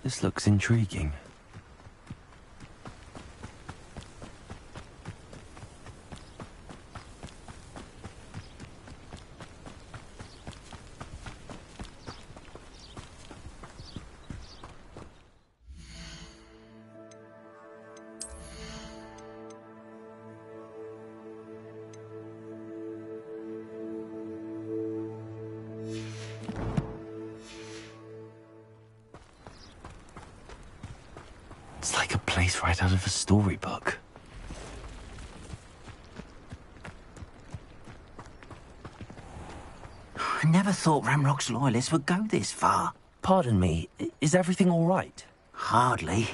This looks intriguing. It's like a place right out of a storybook. I never thought Ramrock's loyalists would go this far. Pardon me, is everything all right? Hardly.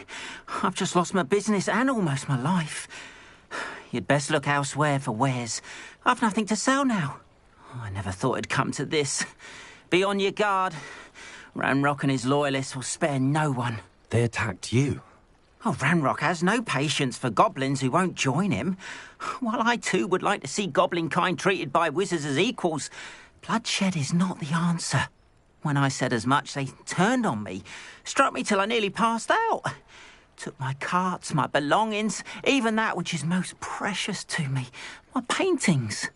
I've just lost my business and almost my life. You'd best look elsewhere for wares. I've nothing to sell now. I never thought it'd come to this. Be on your guard. Ramrock and his loyalists will spare no one. They attacked you. Oh, Ramrock has no patience for goblins who won't join him. While I too would like to see goblin kind treated by wizards as equals, bloodshed is not the answer. When I said as much, they turned on me, struck me till I nearly passed out. Took my carts, my belongings, even that which is most precious to me, my paintings.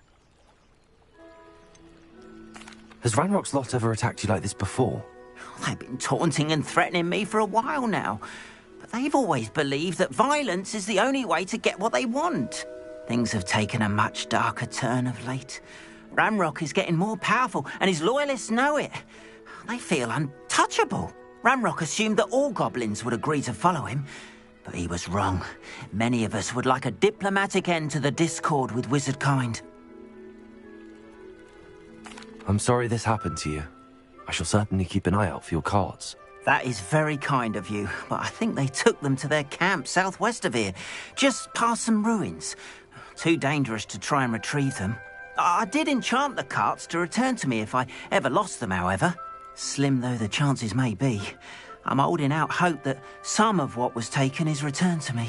Has Ranrock's lot ever attacked you like this before? They've been taunting and threatening me for a while now. But they've always believed that violence is the only way to get what they want. Things have taken a much darker turn of late. Ramrock is getting more powerful, and his loyalists know it. They feel untouchable. Ramrock assumed that all goblins would agree to follow him, but he was wrong. Many of us would like a diplomatic end to the discord with wizard kind. I'm sorry this happened to you. I shall certainly keep an eye out for your carts. That is very kind of you, but I think they took them to their camp southwest of here, just past some ruins. Too dangerous to try and retrieve them. I did enchant the carts to return to me if I ever lost them, however. Slim though the chances may be, I'm holding out hope that some of what was taken is returned to me.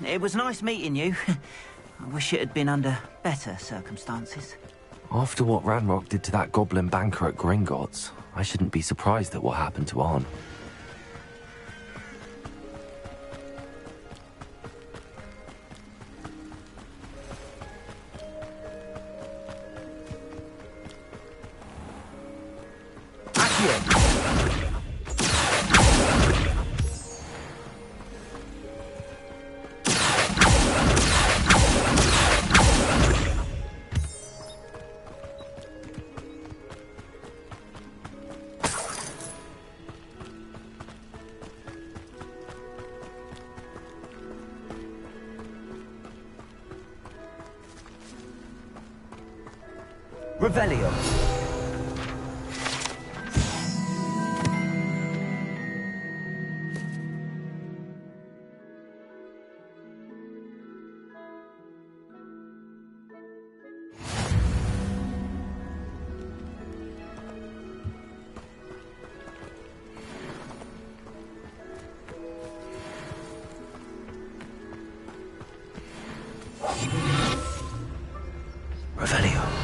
It was nice meeting you. I wish it had been under better circumstances. After what Ranrock did to that goblin banker at Gringotts, I shouldn't be surprised at what happened to Arn. Revelio. Revelio.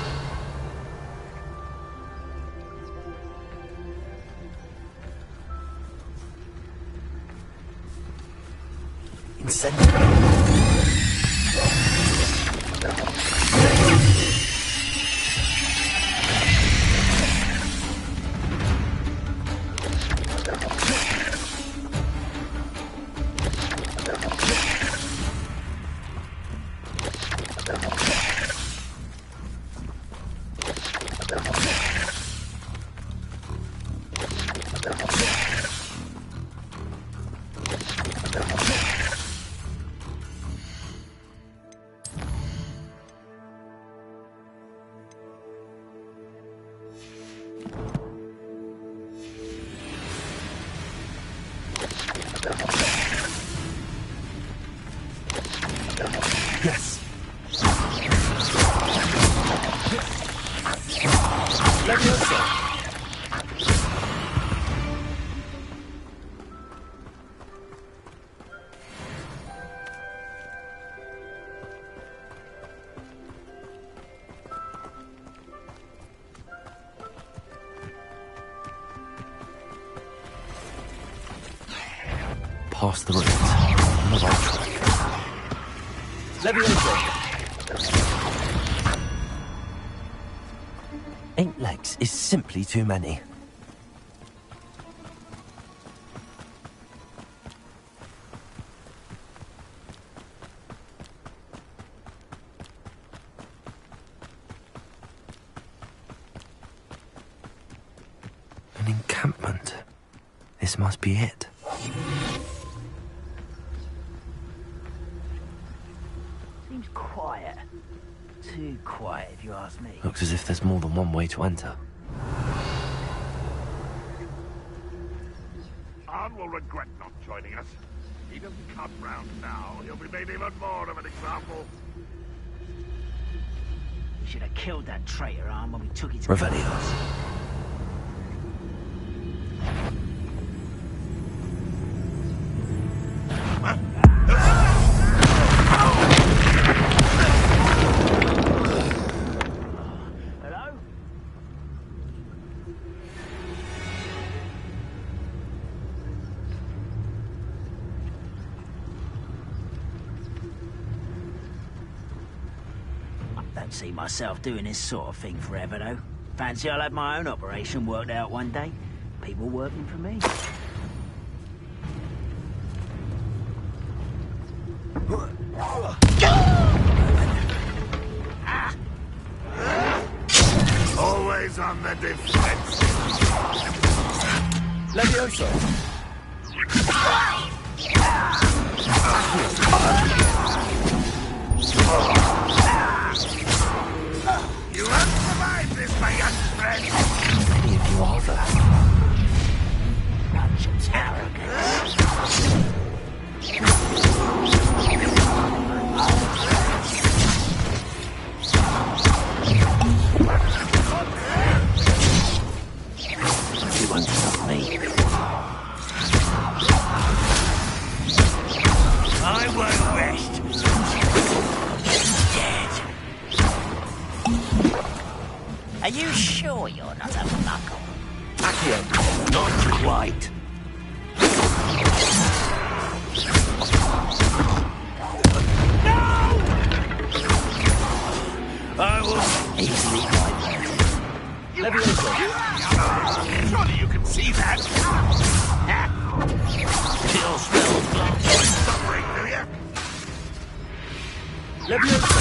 past the ruins. On the right track. Leviosa! 8 legs is simply too many. An encampment. This must be it. Seems quiet. Too quiet, if you ask me. Looks as if there's more than one way to enter. Arn will regret not joining us. He doesn't come round now. He'll be made even more of an example. We should have killed that traitor, Arn, when we took his... Revelios. Hello? I don't see myself doing this sort of thing forever, though. Fancy I'll have my own operation worked out one day. People working for me. Always on the defense. Leviosa! You won't survive this, my young friend. Many of you are there. Bunch of arrogance. You won't stop me. I won't rest. Dead. Are you sure you're not a muckle? Accio! Not quite. No! I will easily fight Leviosa! Surely you can see that. Kill spells block. Suffering, do you? Leviosa!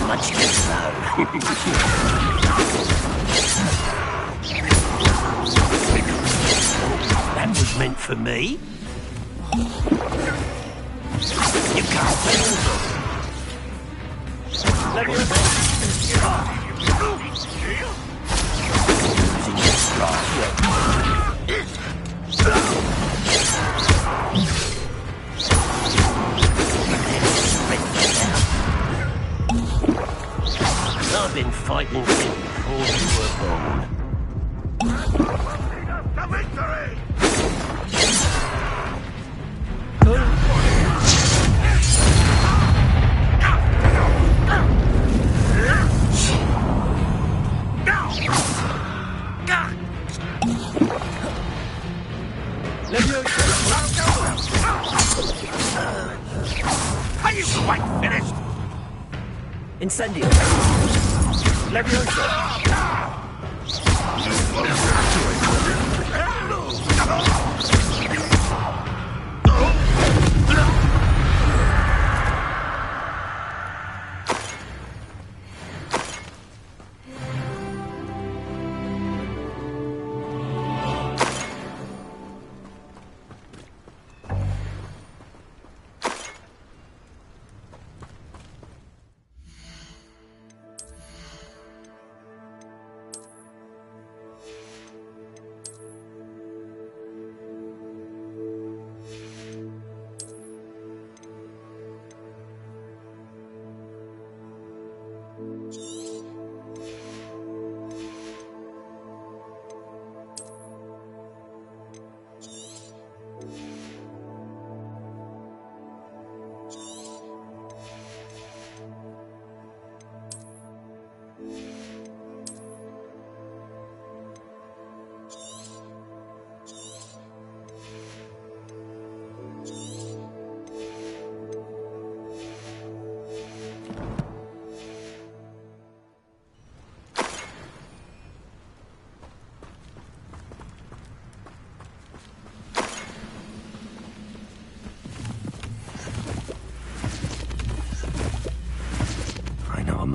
Much too slow. That was meant for me. You can't move. Leviosa! Using your stride. I've been fighting since before you were born. The victory! Are you quite finished? Incendio! Leviosa!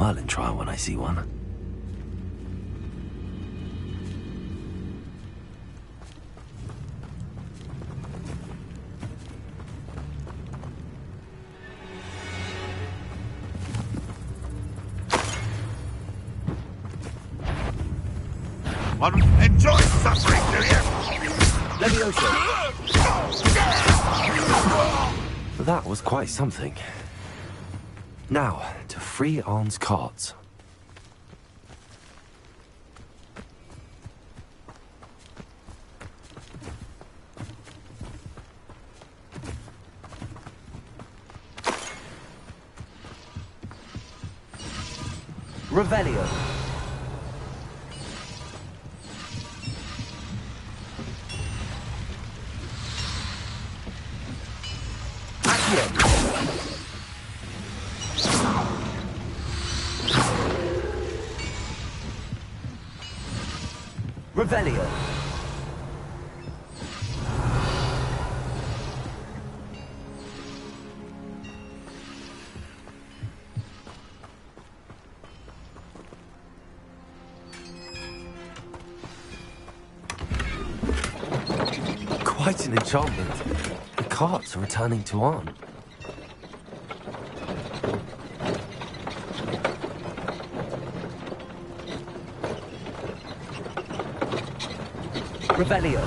Merlin trial when I see one. One enjoy suffering, do you? Levioso. That was quite something. Now, to free Arn's cards. Revelio. Revelio. Quite an enchantment. The cards are returning to Arn. Revelio.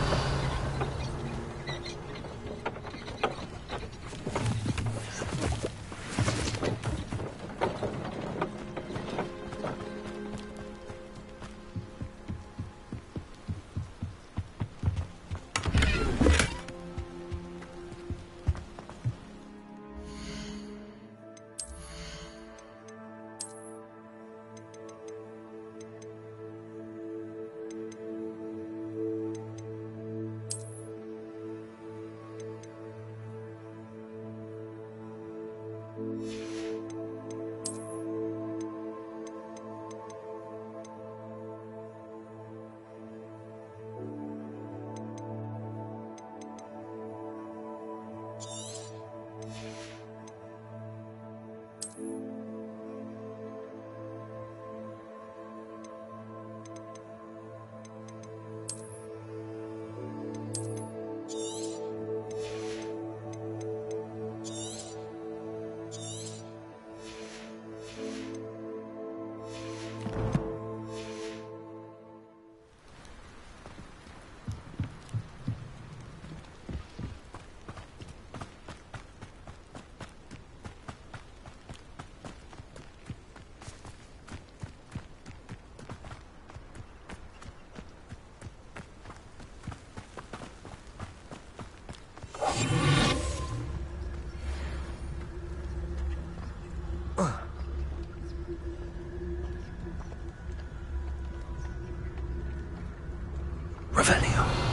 Revelio.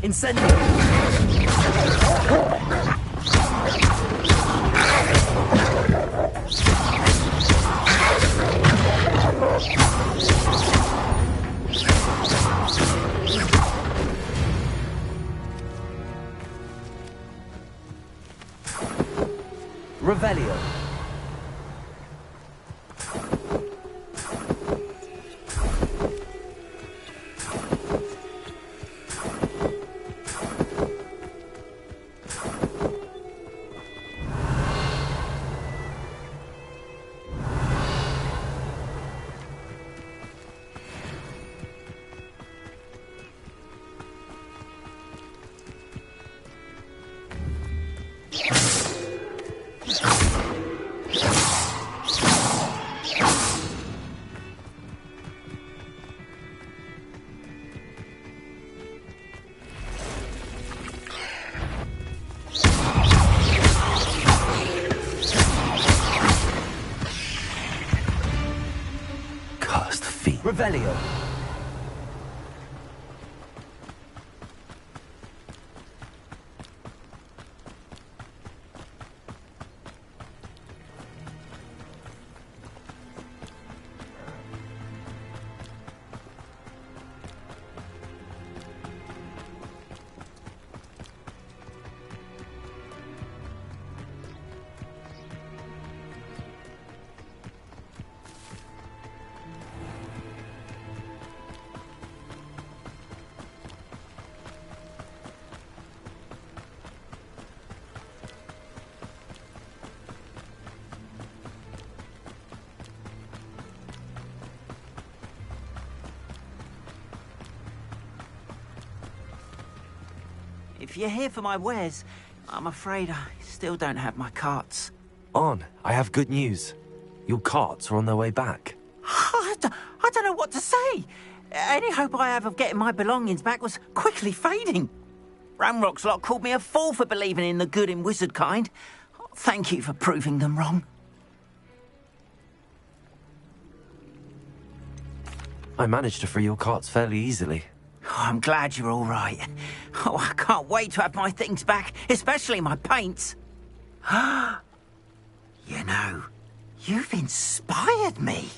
Incendio. Revelio. Revelio. If you're here for my wares, I'm afraid I still don't have my carts. On, I have good news. Your carts are on their way back. I don't know what to say. Any hope I have of getting my belongings back was quickly fading. Ramrock's lot called me a fool for believing in the good in wizard kind. Thank you for proving them wrong. I managed to free your carts fairly easily. Oh, I'm glad you're all right. Oh, I can't wait to have my things back, especially my paints. You know, you've inspired me.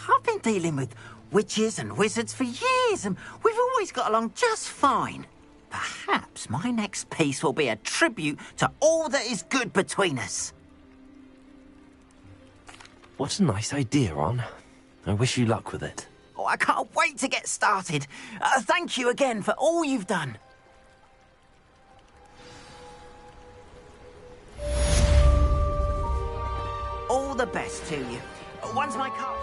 I've been dealing with witches and wizards for years, and we've always got along just fine. Perhaps my next piece will be a tribute to all that is good between us. What a nice idea, On. I wish you luck with it. Oh, I can't wait to get started. Thank you again for all you've done. All the best to you. Once my car...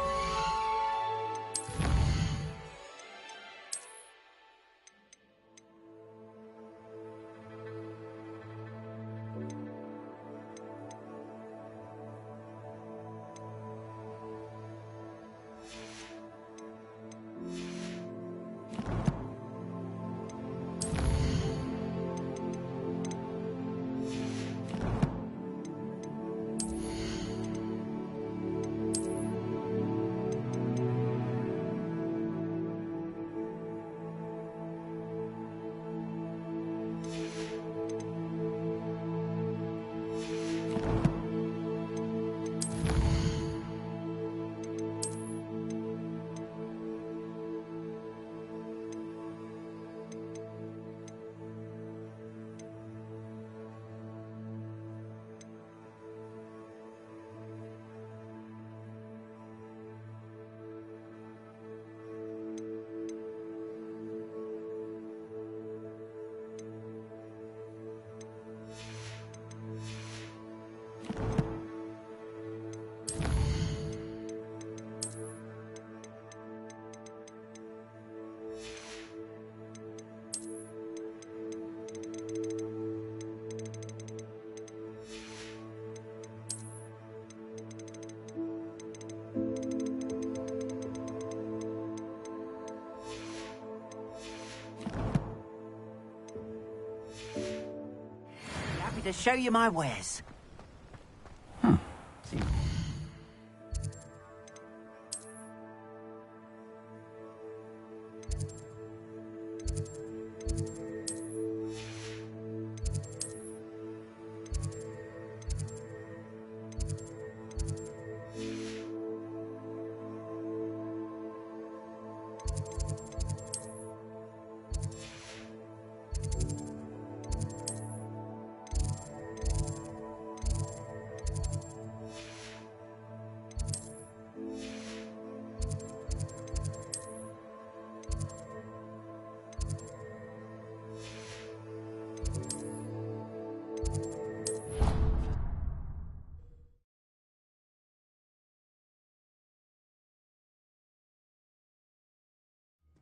to show you my wares.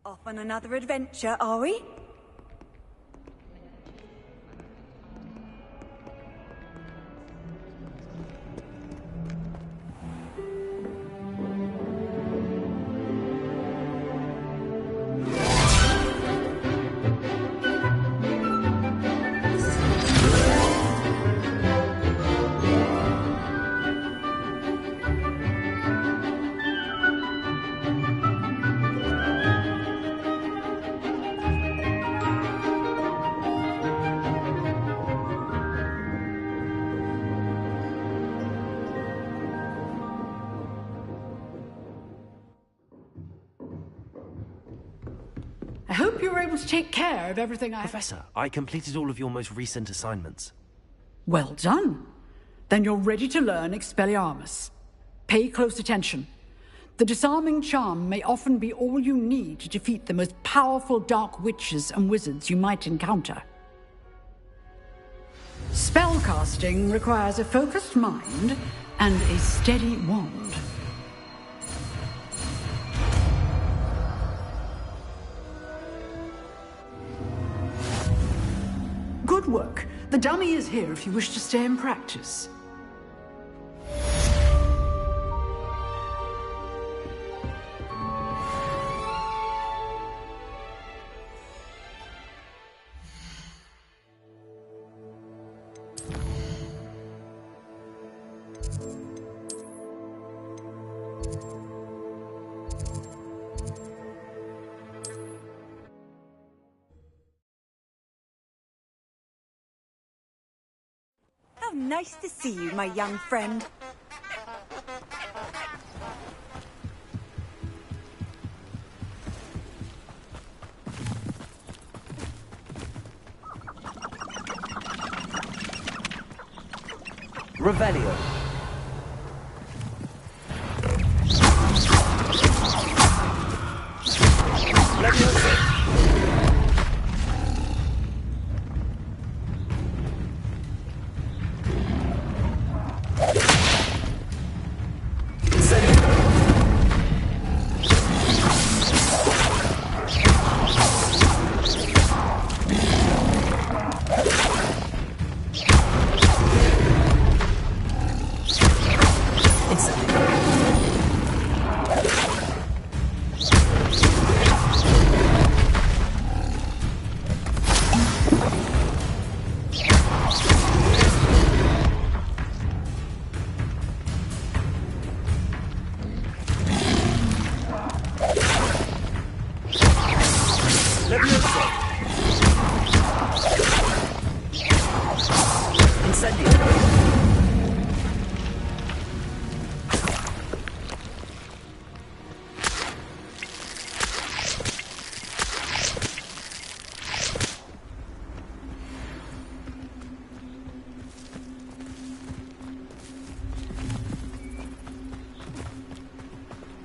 Off on another adventure, are we? I hope you were able to take care of everything I... Professor, I completed all of your most recent assignments. Well done. Then you're ready to learn Expelliarmus. Pay close attention. The disarming charm may often be all you need to defeat the most powerful dark witches and wizards you might encounter. Spellcasting requires a focused mind and a steady wand. Good work. The dummy is here if you wish to stay and practice. How nice to see you, my young friend. Revelio.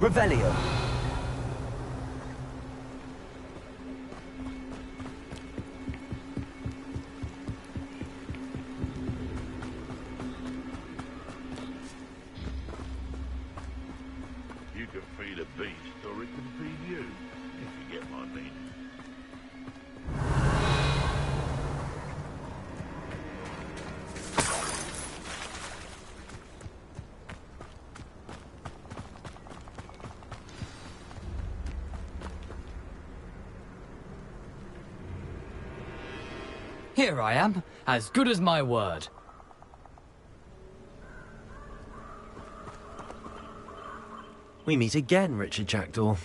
Revelio. You can feed a beast, or it can feed you, if you get my meaning. Here I am, as good as my word. We meet again, Richard Jackdaw.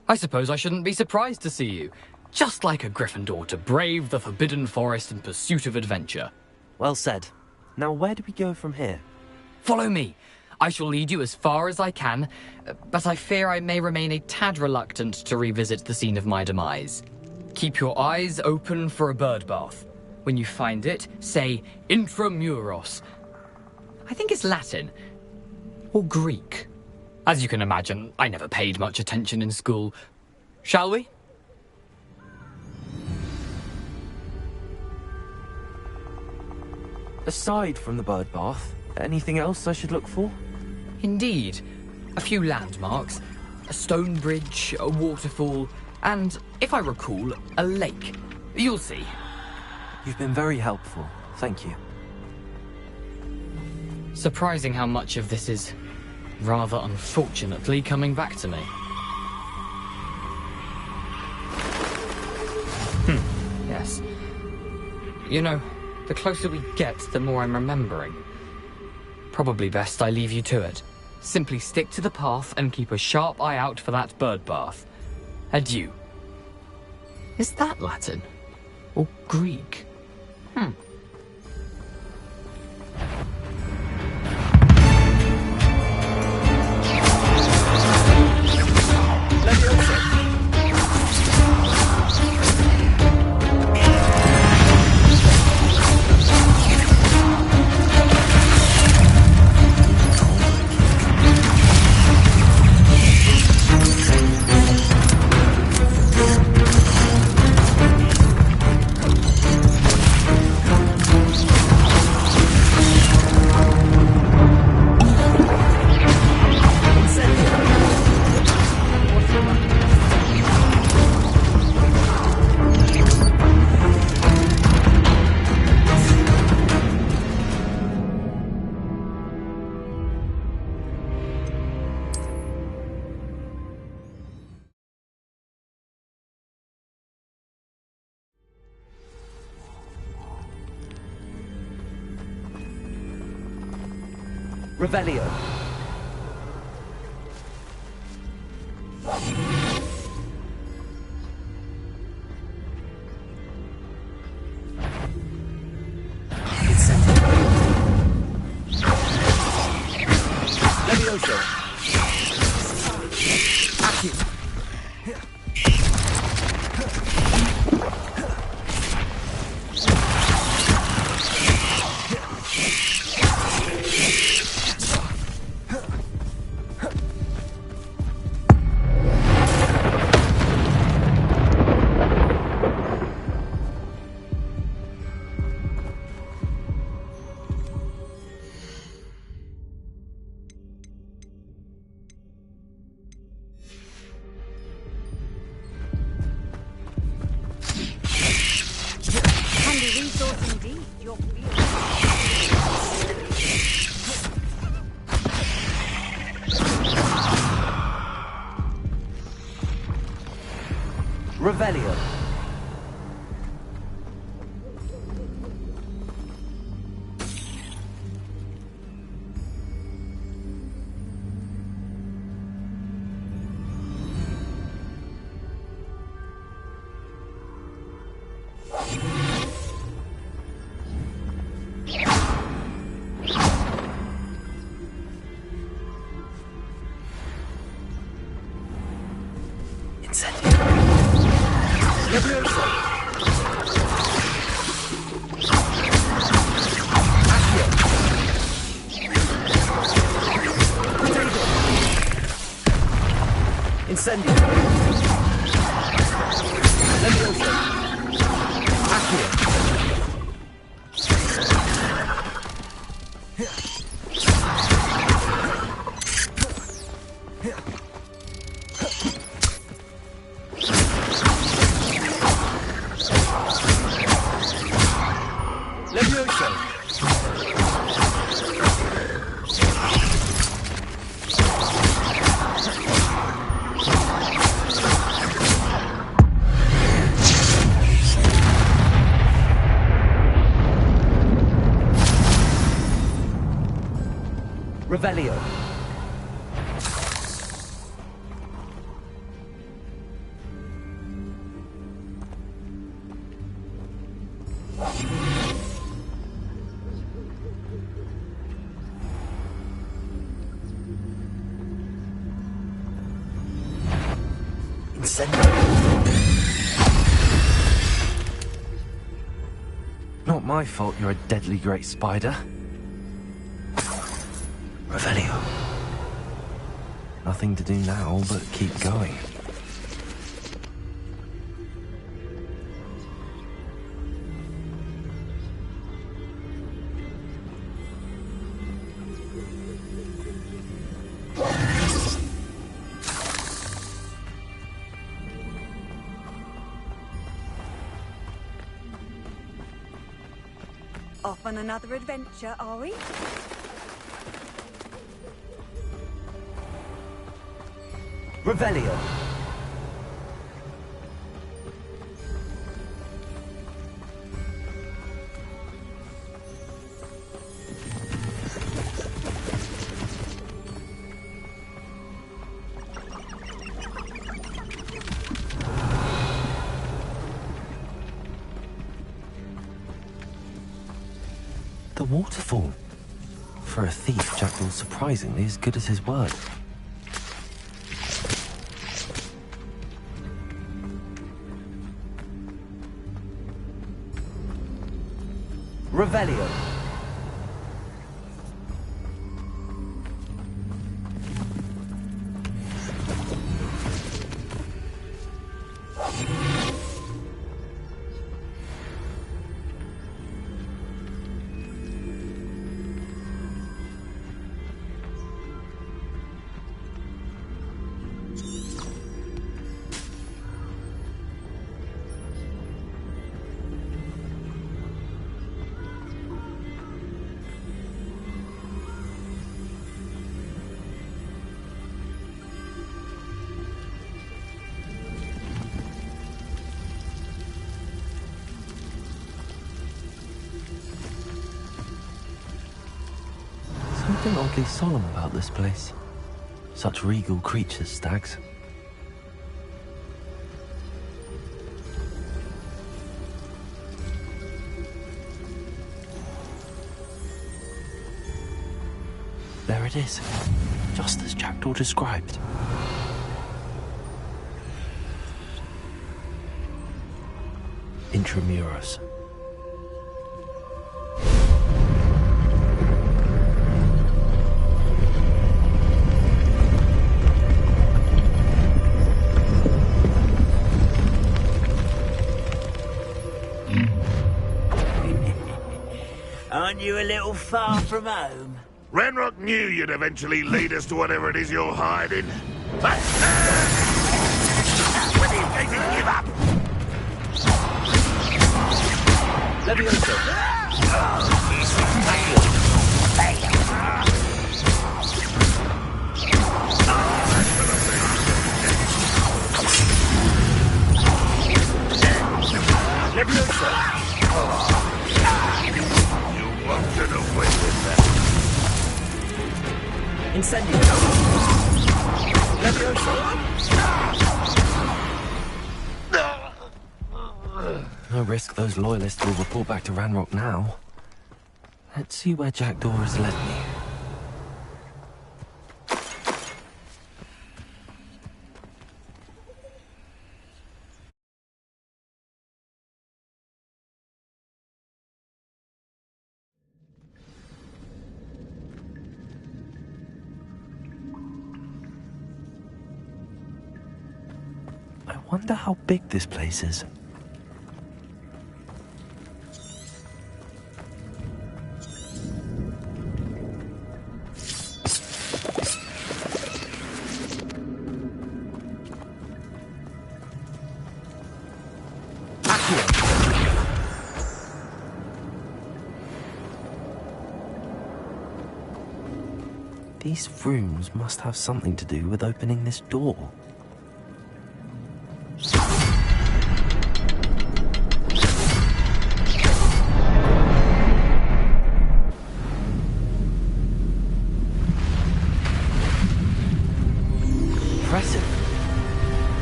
I suppose I shouldn't be surprised to see you. Just like a Gryffindor to brave the Forbidden Forest in pursuit of adventure. Well said. Now where do we go from here? Follow me. I shall lead you as far as I can, but I fear I may remain a tad reluctant to revisit the scene of my demise. Keep your eyes open for a bird bath. When you find it, say Intramuros. I think it's Latin. Or Greek. As you can imagine, I never paid much attention in school. Shall we? Aside from the bird bath, anything else I should look for? Indeed. A few landmarks. A stone bridge, a waterfall, and, if I recall, a lake. You'll see. You've been very helpful. Thank you. Surprising how much of this is, rather unfortunately, coming back to me. Yes. You know, the closer we get, the more I'm remembering. Probably best I leave you to it. Simply stick to the path and keep a sharp eye out for that bird bath. Adieu. Is that Latin? Or Greek? Revelio. Levioso. Accio. Handy resource indeed, your field. Revelio. Levioso. Accio. Potato. Incendio. Levioso. Accio. Levioso. Revelio. Not my fault you're a deadly great spider. Revelio. Nothing to do now but keep going. Off on another adventure, are we? Revelio. The waterfall. For a thief, Jackdaw's surprisingly as good as his word. Revelio. something oddly solemn about this place. Such regal creatures, stags. There it is, just as Jackdaw described. Intramuros. Aren't you a little far from home? Ranrock knew you'd eventually lead us to whatever it is you're hiding. When are you going to give up? Levioso. Levioso. You won't get away with that. Incendio. Levioso. No risk those loyalists will report back to Ranrock now. Let's see where Jackdaw has led me. I wonder how big this place is. These Brooms must have something to do with opening this door. Impressive.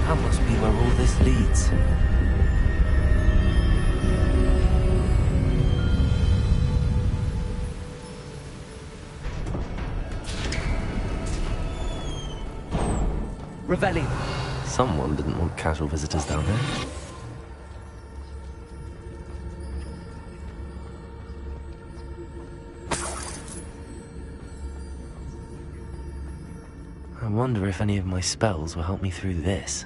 That must be where all this leads. Revelio. Someone didn't want casual visitors down there. I wonder if any of my spells will help me through this.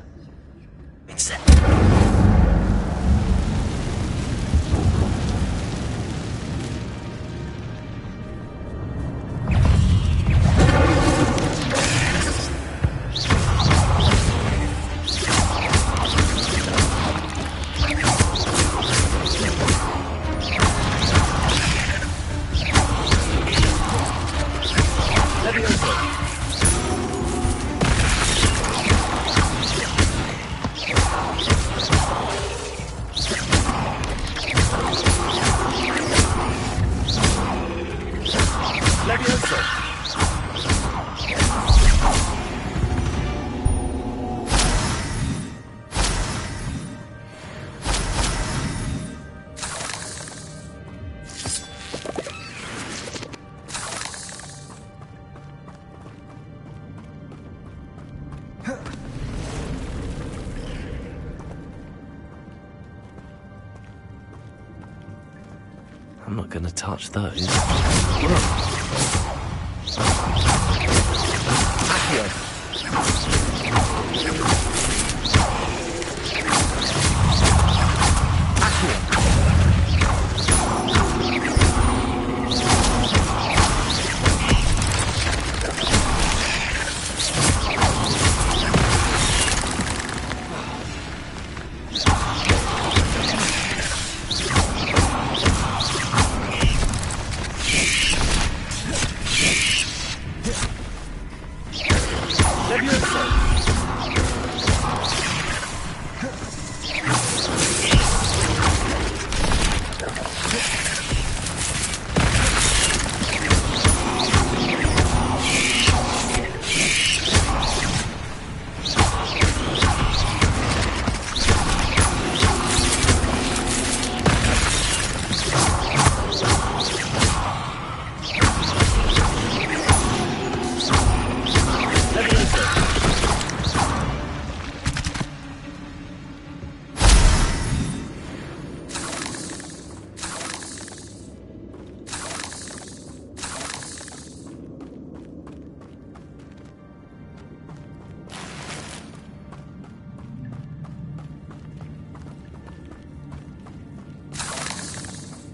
I'm not gonna touch those.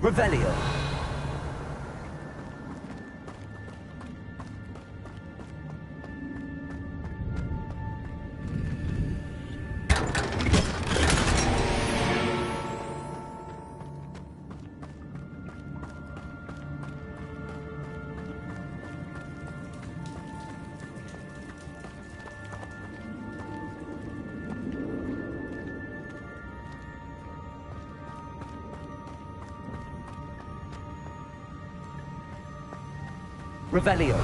Revelio. Revelio.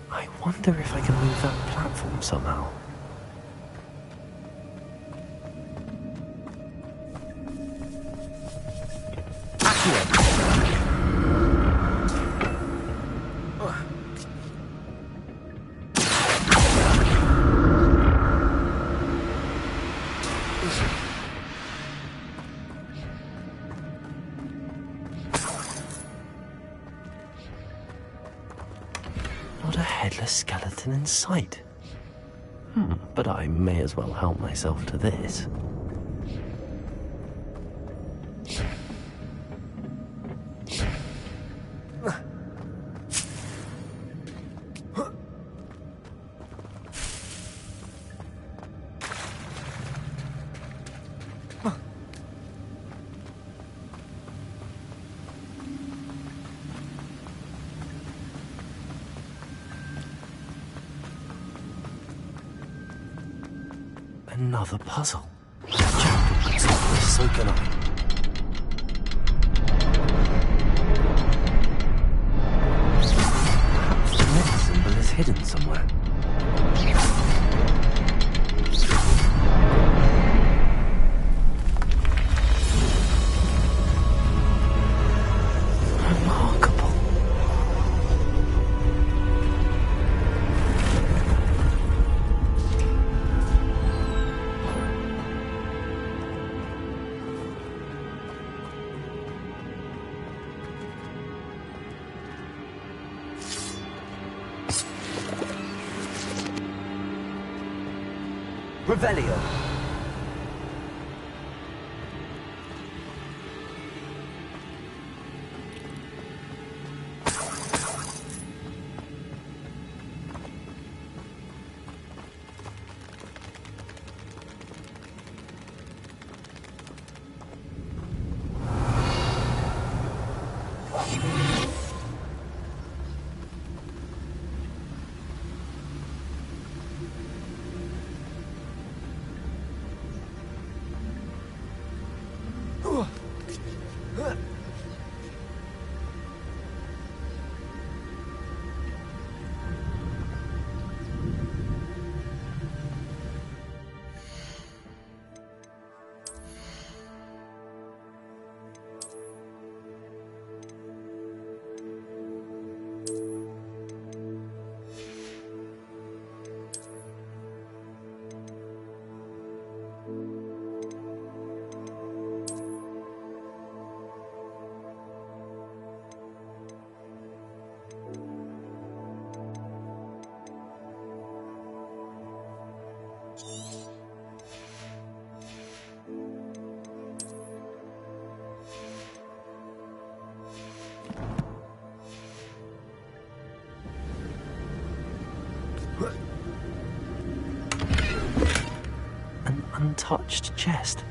I wonder if I can move that platform somehow. Not a headless skeleton in sight. But I may as well help myself to this. Another puzzle. Jack can solve this, so can I. Perhaps the next symbol is hidden somewhere. Remarkable. Revelio. An untouched chest.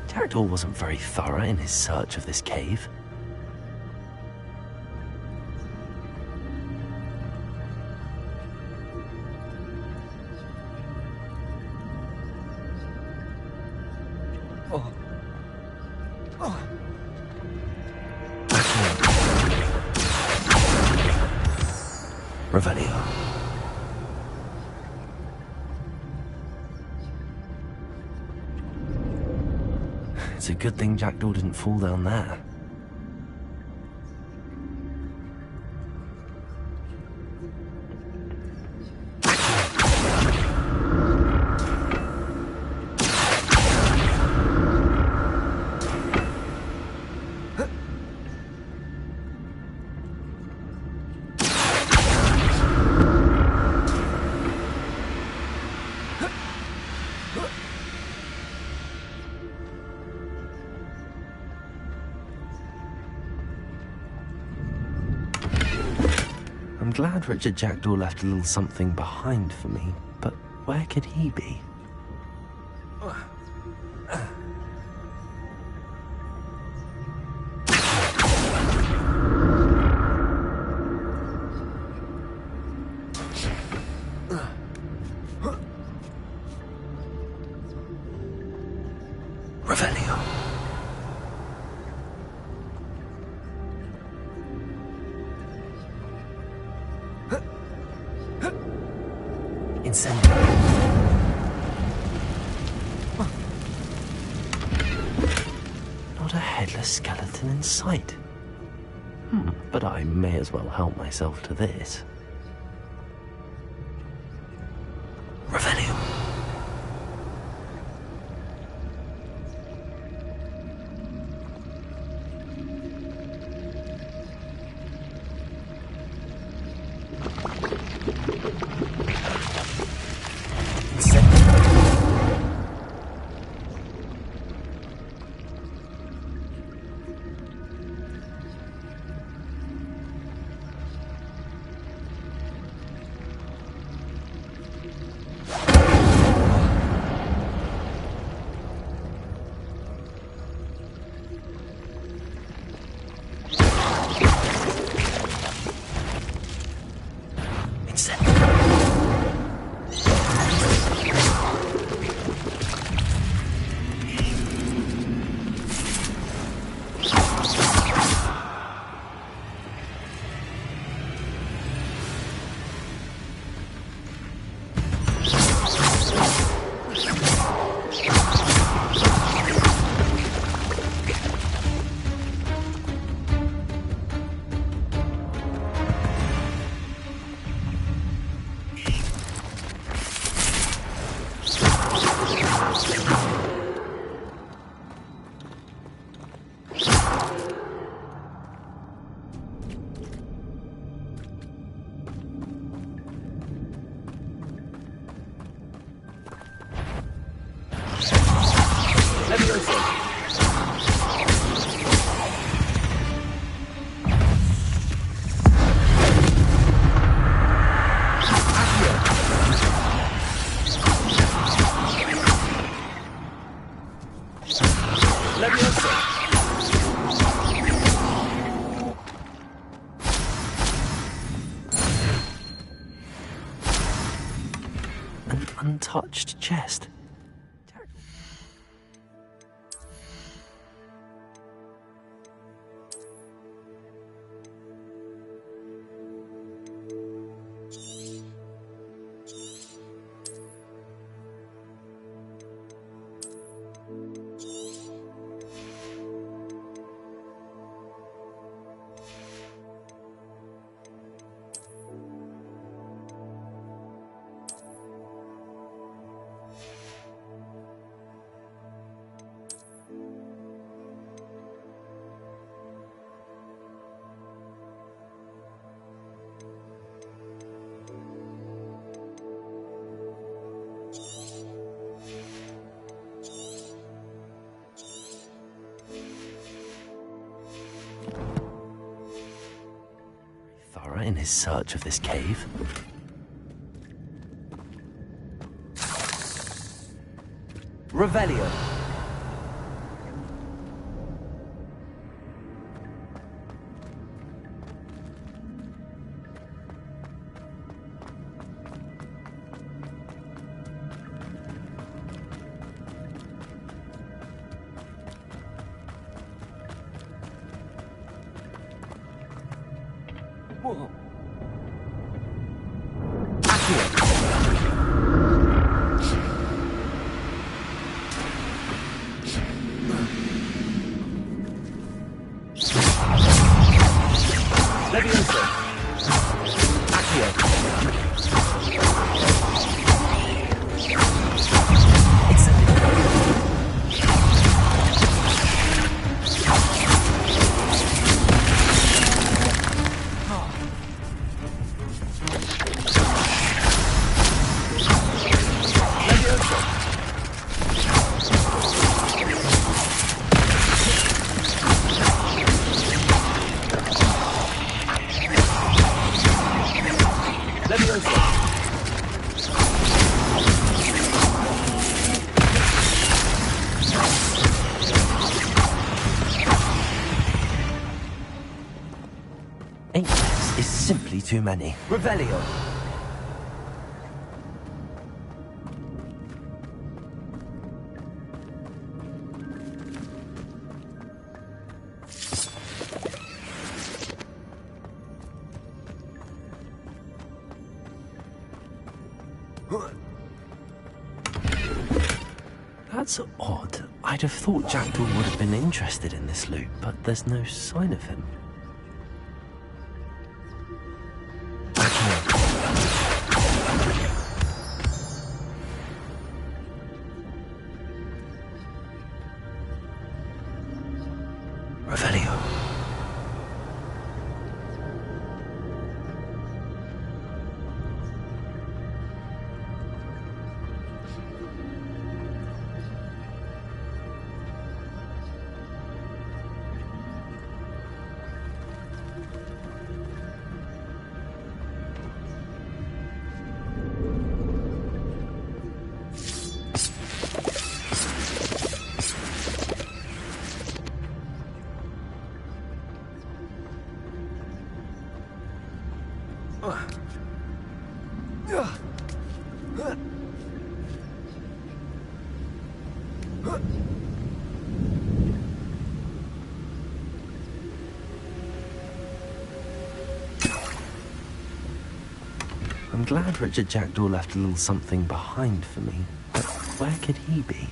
Jaredor wasn't very thorough in his search of this cave. Revelio. It's a good thing Jackdaw didn't fall down there. I'm glad Richard Jackdaw left a little something behind for me, but where could he be? Revelio. Incendio. Not a headless skeleton in sight. But I may as well help myself to this. Revelio. An untouched chest. Thorough in his search of this cave. Revelio. Levioso. Accio. Eight less is simply too many. Revelio. That's odd. I'd have thought Jackdaw would have been interested in this loot, but there's no sign of him. Revelio. I'm glad Richard Jackdaw left a little something behind for me, but where could he be?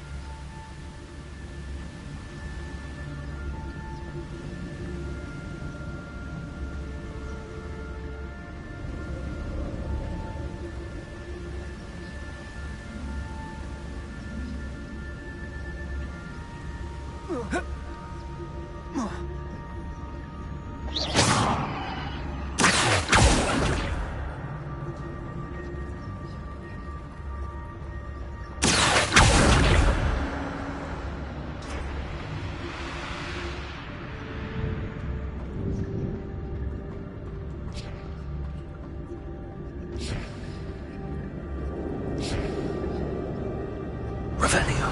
Revelio.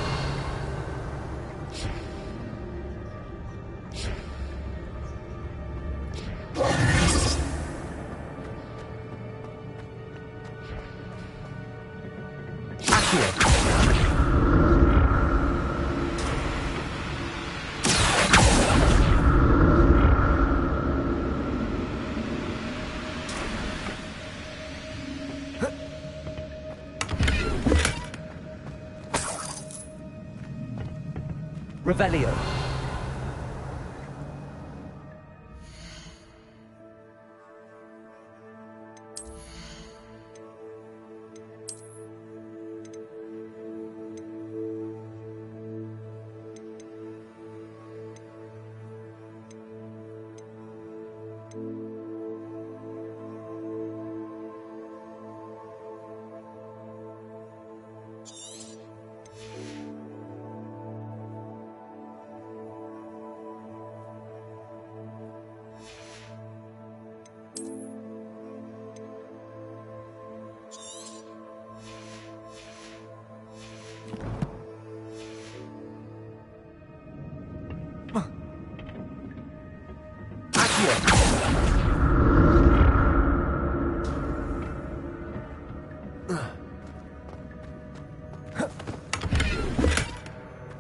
Revelio.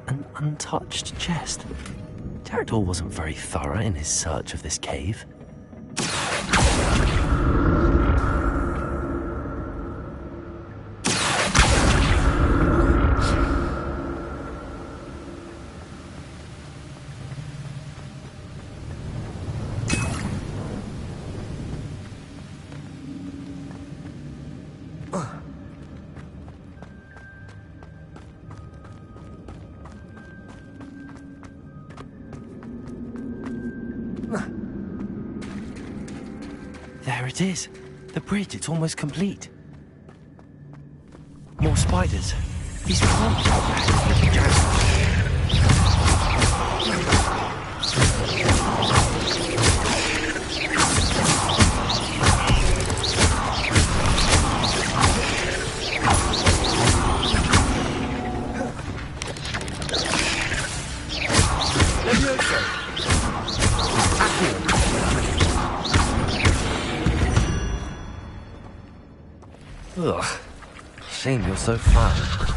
An untouched chest. Jackdaw wasn't very thorough in his search of this cave. There it is. The bridge, it's almost complete. More spiders. These clumps are Ugh. Shame you're so flat.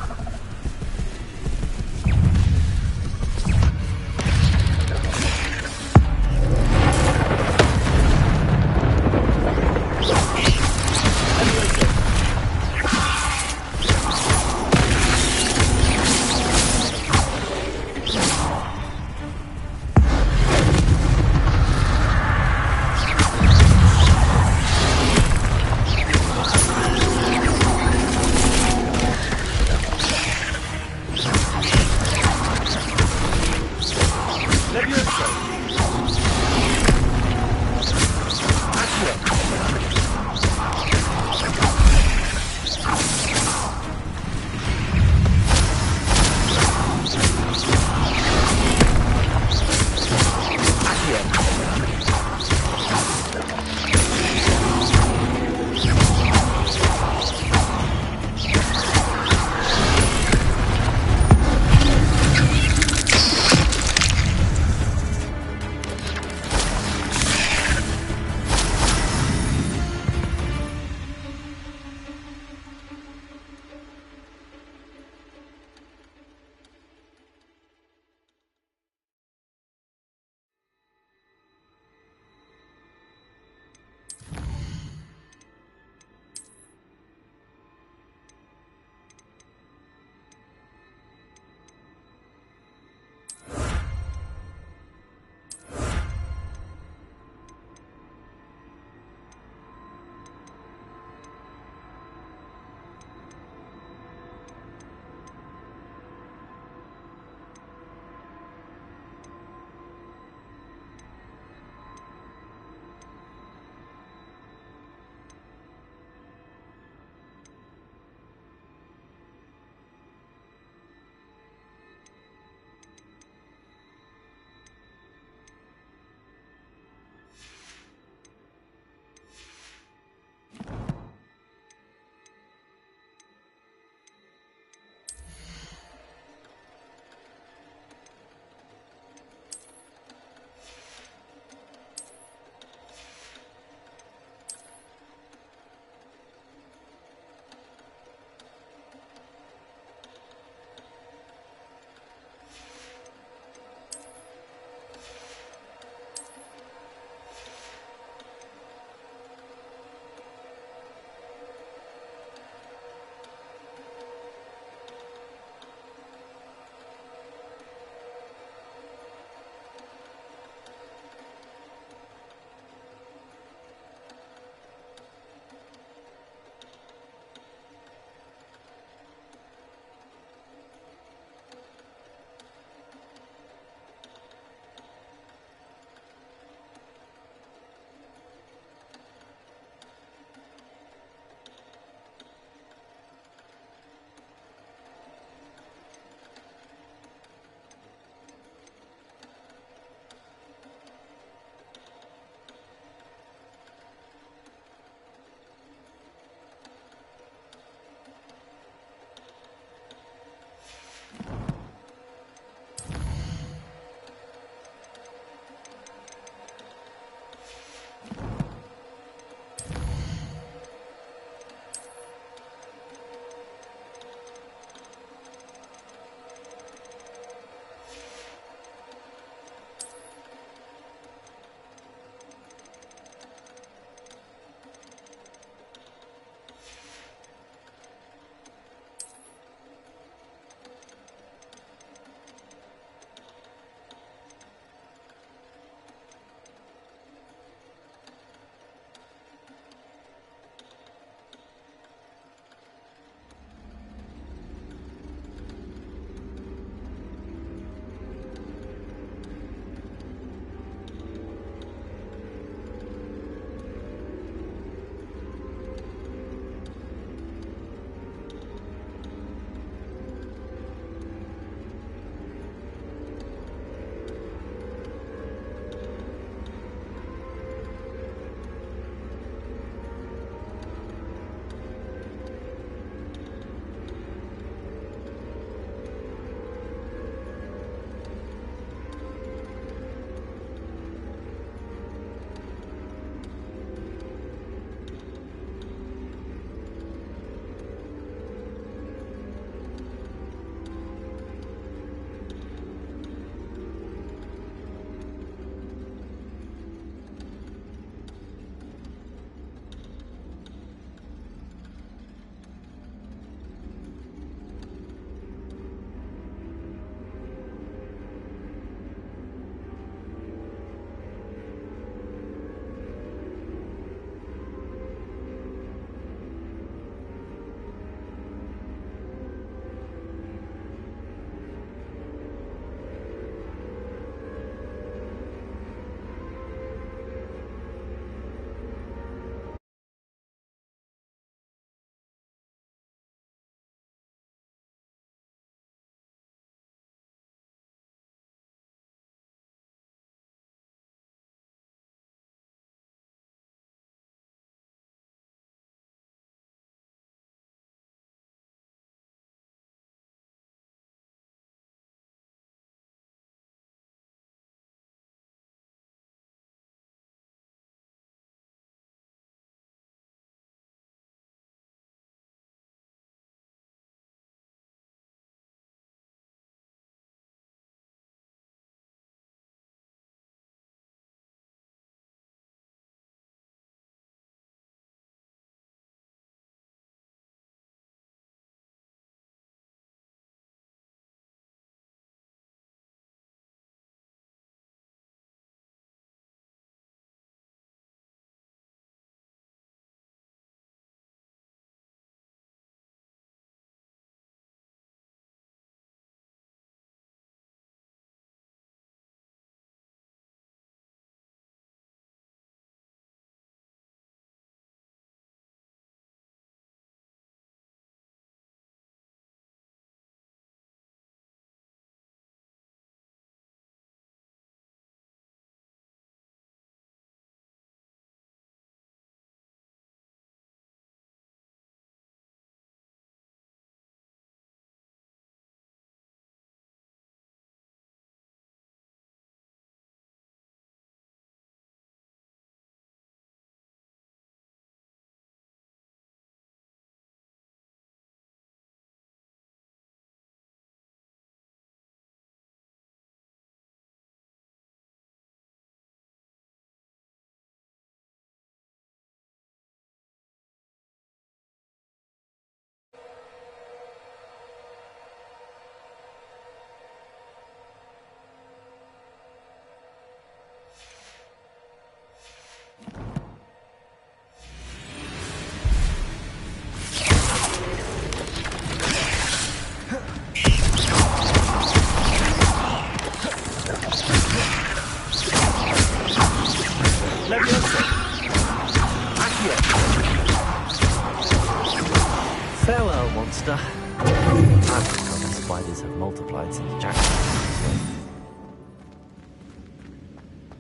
monster. The spiders have multiplied since Jack.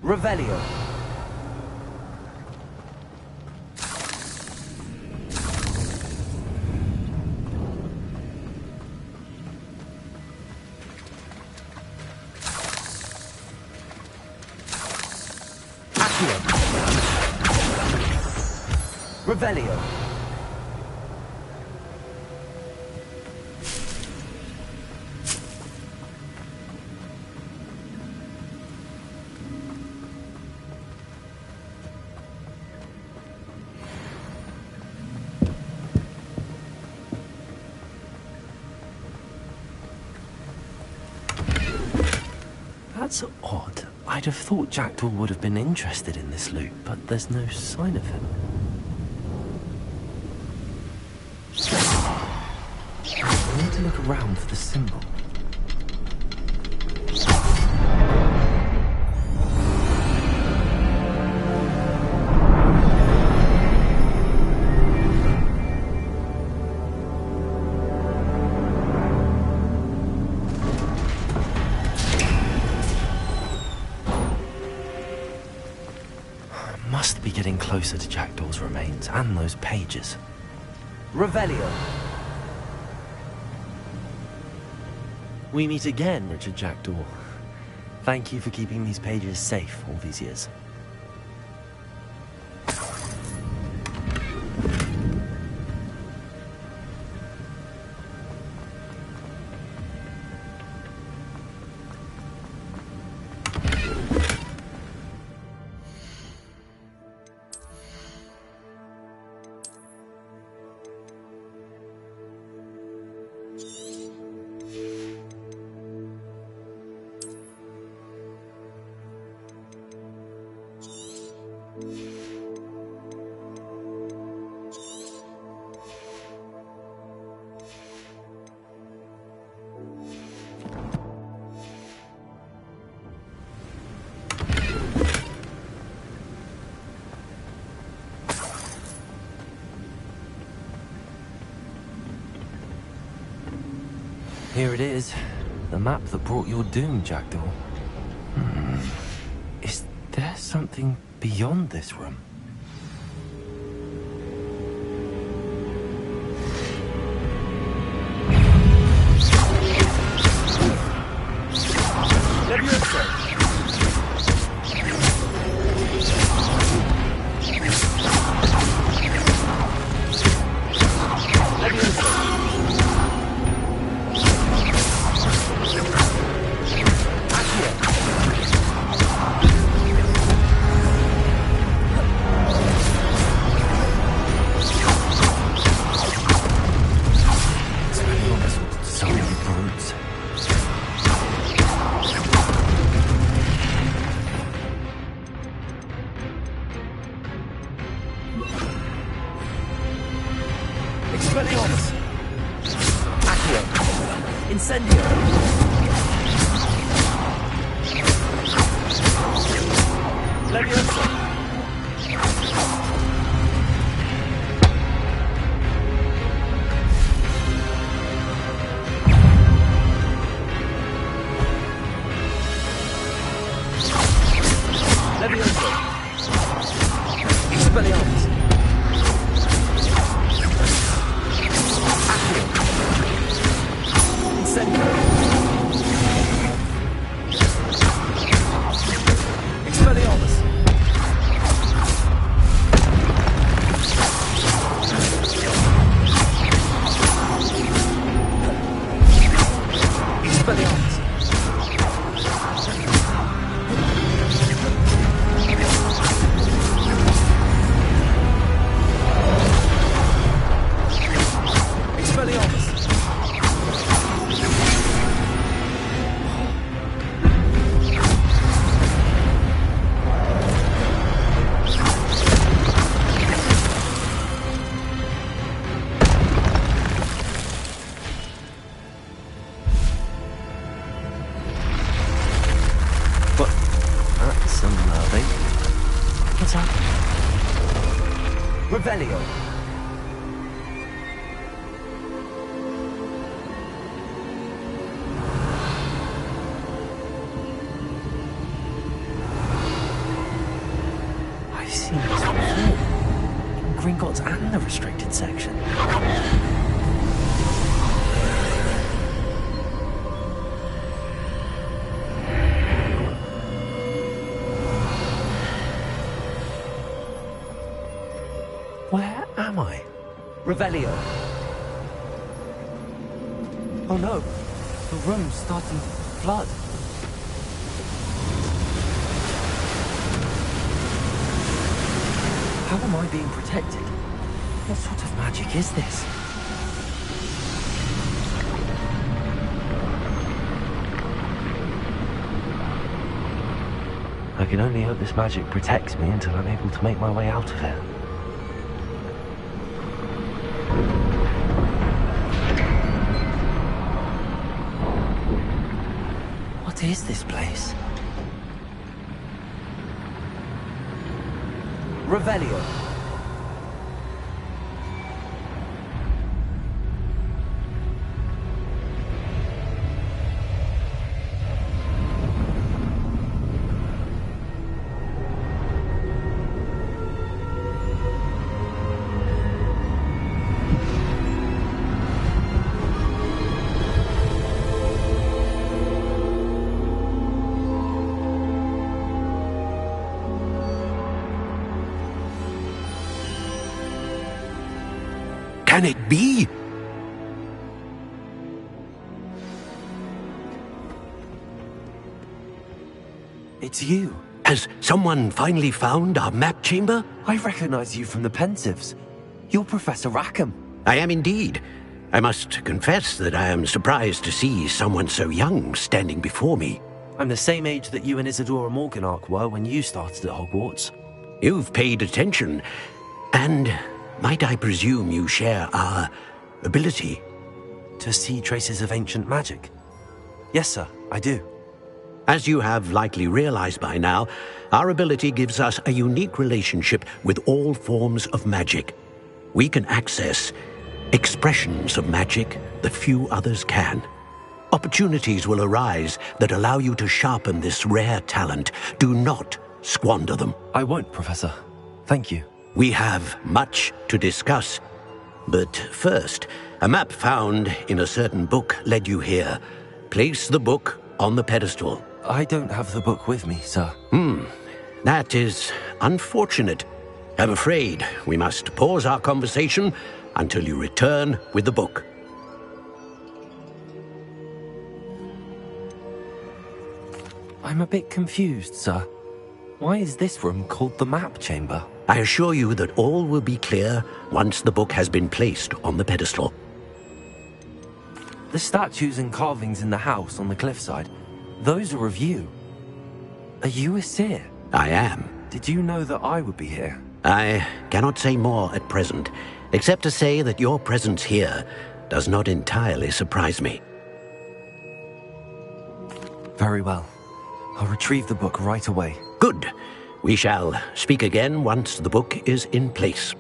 Revelio. Revelio. That's odd. I'd have thought Jackdaw would have been interested in this loot, but there's no sign of him. I need to look around for the symbol. Must be getting closer to Jackdaw's remains and those pages. Revelio. We meet again, Richard Jackdaw. Thank you for keeping these pages safe all these years. Here it is. The map that brought your doom, Jackdaw. Is there something beyond this room? Expelliarmus! Accio! Incendio! Leviosa! Leviosa! Expelliarmus! Expelliarmus! I? Revelio. Oh no, the room's starting to flood. How am I being protected? What sort of magic is this? I can only hope this magic protects me until I'm able to make my way out of it. What is this place? Revelio. Can it be? It's you. Has someone finally found our map chamber? I recognize you from the Pensives. You're Professor Rackham. I am indeed. I must confess that I am surprised to see someone so young standing before me. I'm the same age that you and Isadora Morganach were when you started at Hogwarts. You've paid attention, and might I presume you share our ability? To see traces of ancient magic? Yes, sir, I do. As you have likely realized by now, our ability gives us a unique relationship with all forms of magic. We can access expressions of magic that few others can. Opportunities will arise that allow you to sharpen this rare talent. Do not squander them. I won't, Professor. Thank you. We have much to discuss. But first, a map found in a certain book led you here. Place the book on the pedestal. I don't have the book with me, sir. That is unfortunate. I'm afraid we must pause our conversation until you return with the book. I'm a bit confused, sir. Why is this room called the map chamber? I assure you that all will be clear once the book has been placed on the pedestal. The statues and carvings in the house on the cliffside, those are of you. Are you a seer? I am. Did you know that I would be here? I cannot say more at present, except to say that your presence here does not entirely surprise me. Very well. I'll retrieve the book right away. Good. We shall speak again once the book is in place.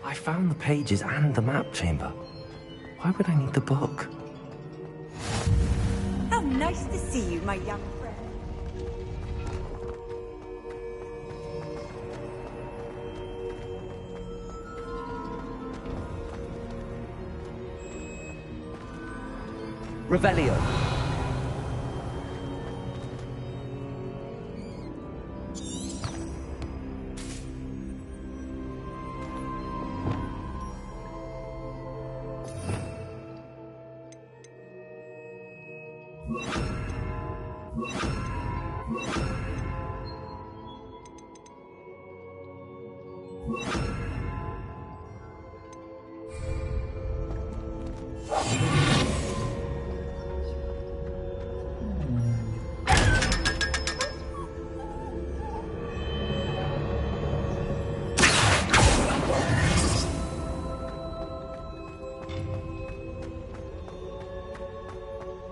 I found the pages and the map chamber. Why would I need the book? How nice to see you, my young friend. Revelio.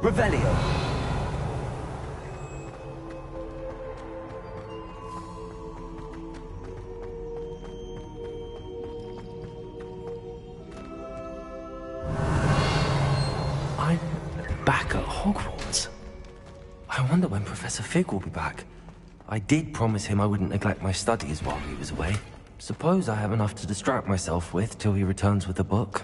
Revelio. I'm back at Hogwarts. I wonder when Professor Fig will be back. I did promise him I wouldn't neglect my studies while he was away. Suppose I have enough to distract myself with till he returns with the book.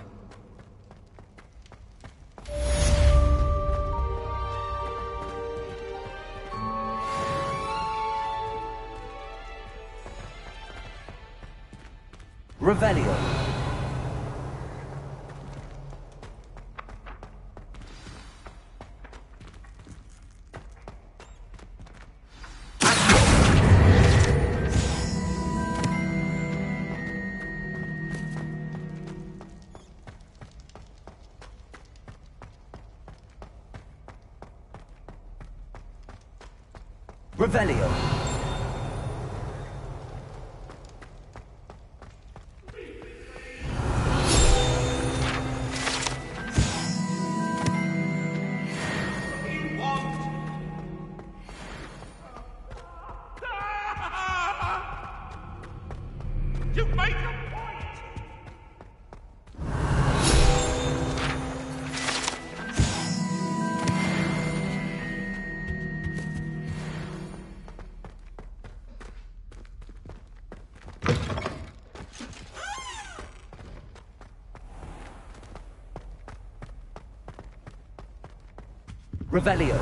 Revelio. Revelio. You make a point! Revelio.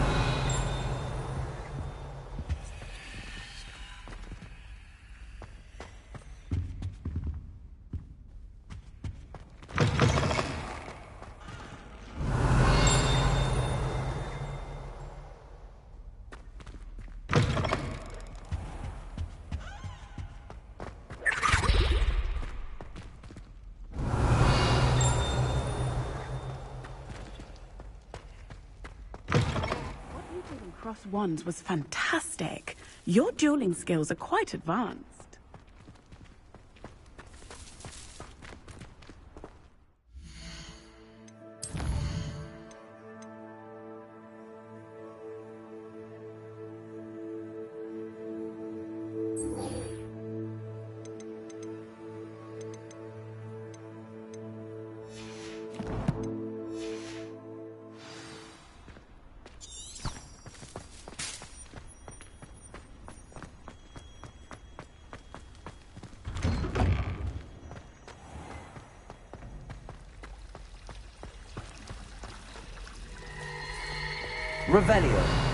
Cross wands was fantastic. Your dueling skills are quite advanced. Revelio.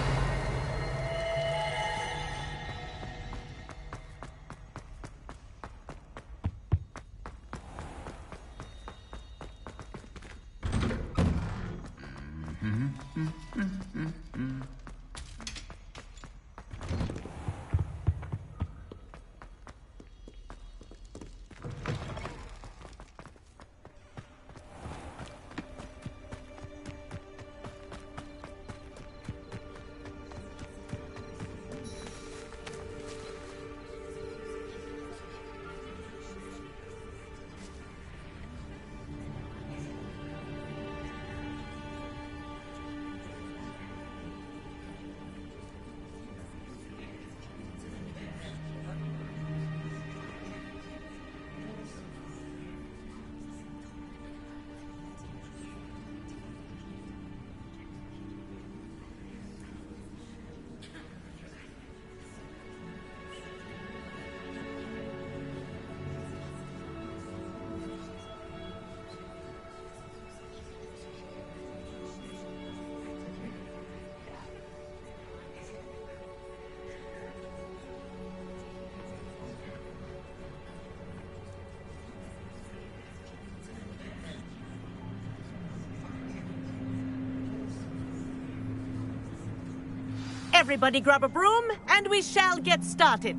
Everybody grab a broom, and we shall get started.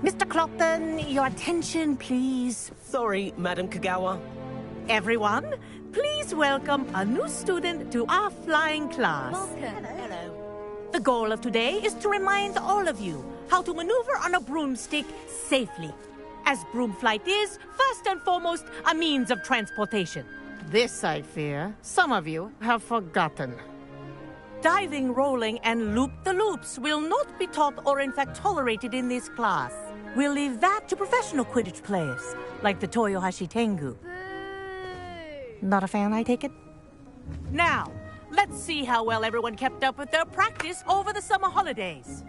Mr. Clopton, your attention, please. Sorry, Madam Kagawa. Everyone, please welcome a new student to our flying class. Welcome. Hello. The goal of today is to remind all of you how to maneuver on a broomstick safely, as broom flight is, first and foremost, a means of transportation. This, I fear, some of you have forgotten. Diving, rolling, and loop-the-loops will not be taught or in fact tolerated in this class. We'll leave that to professional Quidditch players, like the Toyohashi Tengu. Not a fan, I take it? Now, let's see how well everyone kept up with their practice over the summer holidays.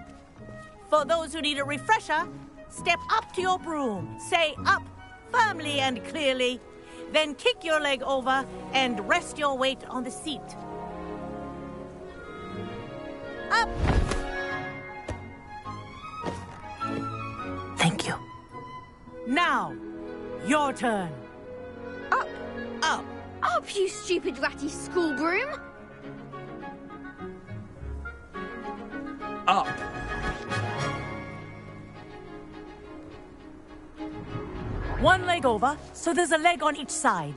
For those who need a refresher, step up to your broom, say up, firmly and clearly, then kick your leg over and rest your weight on the seat. Up! Thank you. Now, your turn. Up. Up. Up, you stupid ratty school broom. Up. One leg over, so there's a leg on each side.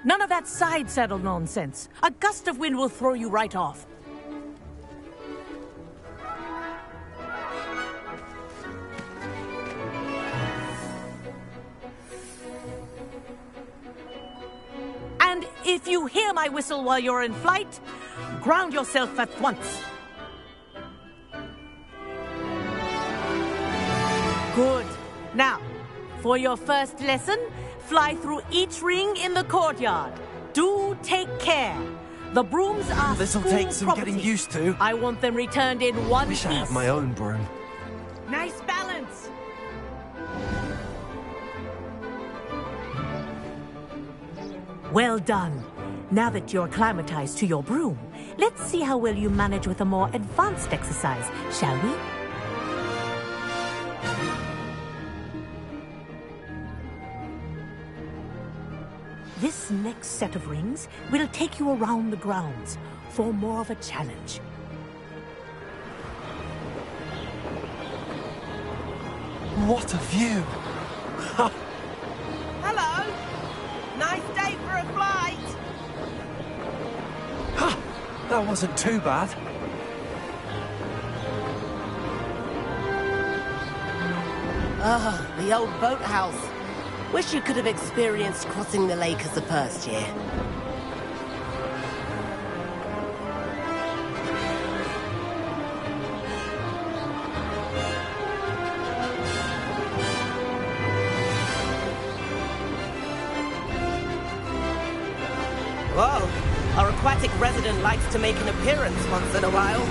None of that side saddle nonsense. A gust of wind will throw you right off. And if you hear my whistle while you're in flight, ground yourself at once. Good. Now, for your first lesson, fly through each ring in the courtyard. Do take care. The brooms are This'll school take some property. getting used to. I want them returned in one Wish piece. I had my own broom. Nice balance. Well done. Now that you're acclimatized to your broom, let's see how well you manage with a more advanced exercise, shall we? This next set of rings will take you around the grounds for more of a challenge. What a view! Hello! Nice day for a flight! That wasn't too bad. Ah, the old boathouse. Wish you could have experienced crossing the lake as a first year. Whoa, our aquatic resident likes to make an appearance once in a while.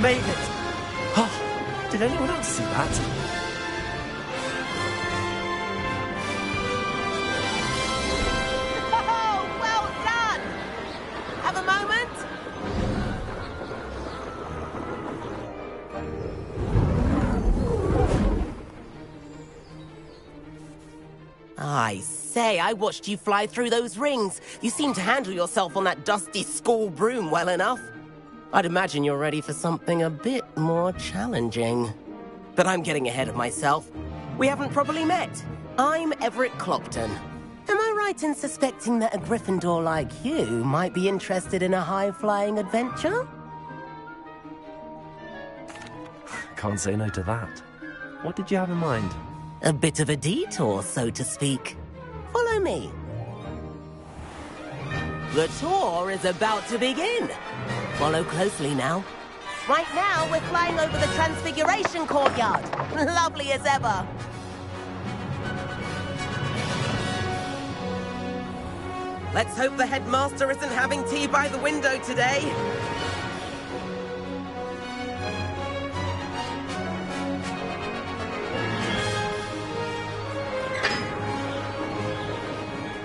made it! Oh, did anyone else see that? Oh, well done! Have a moment? I say, I watched you fly through those rings. You seem to handle yourself on that dusty school broom well enough. I'd imagine you're ready for something a bit more challenging. But I'm getting ahead of myself. We haven't properly met. I'm Everett Clopton. Am I right in suspecting that a Gryffindor like you might be interested in a high-flying adventure? Can't say no to that. What did you have in mind? A bit of a detour, so to speak. Follow me. The tour is about to begin. Follow closely now. Right now, we're flying over the Transfiguration Courtyard. Lovely as ever. Let's hope the headmaster isn't having tea by the window today.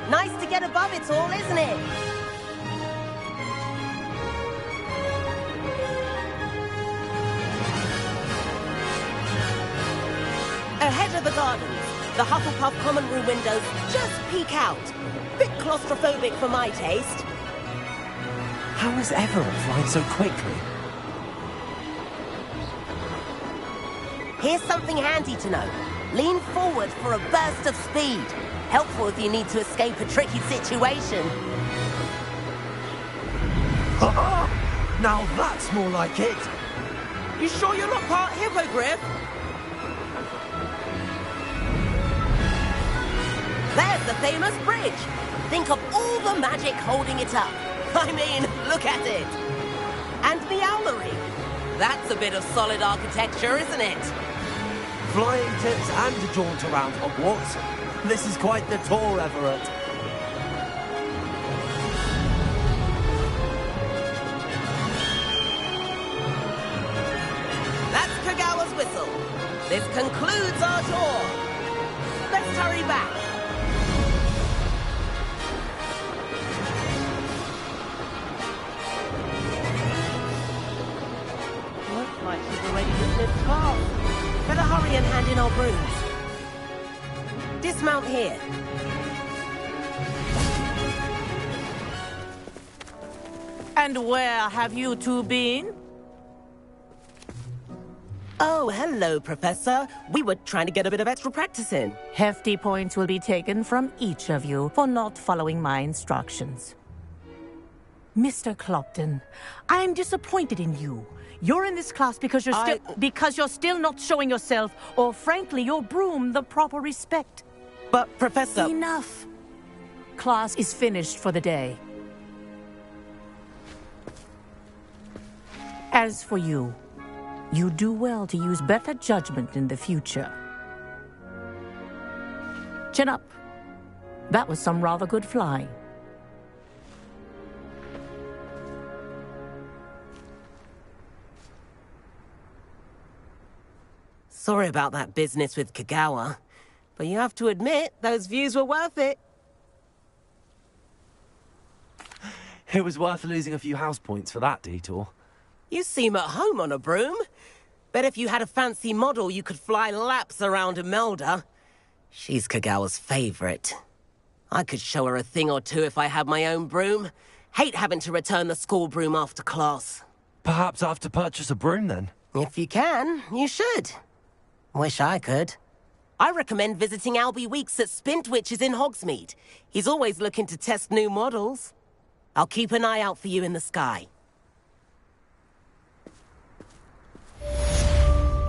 Nice to get above it all, isn't it? Ahead of the gardens, the Hufflepuff common room windows just peek out. Bit claustrophobic for my taste. How is Everett flying so quickly? Here's something handy to know. Lean forward for a burst of speed. Helpful if you need to escape a tricky situation. Now that's more like it! You sure you're not part hippogriff? There's the famous bridge. Think of all the magic holding it up. I mean, look at it. And the owlery. That's a bit of solid architecture, isn't it? Flying tips and a jaunt around Hogwarts. This is quite the tour, Everett. That's Kagawa's whistle. This concludes our tour. Let's hurry back. Looks like she's already dismissed class. Better hurry and hand in our brooms. Dismount here. And where have you two been? Oh, hello, Professor. We were trying to get a bit of extra practice in. Hefty points will be taken from each of you for not following my instructions. Mr. Clopton, I'm disappointed in you. You're in this class because you're still not showing yourself, or frankly, your broom, the proper respect. But, Professor... Enough. Class is finished for the day. As for you, you do well to use better judgment in the future. Chin up. That was some rather good flying. Sorry about that business with Kagawa, but you have to admit, those views were worth it. It was worth losing a few house points for that detour. You seem at home on a broom. Bet if you had a fancy model, you could fly laps around Imelda. She's Kagawa's favorite. I could show her a thing or two if I had my own broom. Hate having to return the school broom after class. Perhaps I have to purchase a broom then? If you can, you should. Wish I could. I recommend visiting Albie Weeks at Spintwitches in Hogsmeade. He's always looking to test new models. I'll keep an eye out for you in the sky.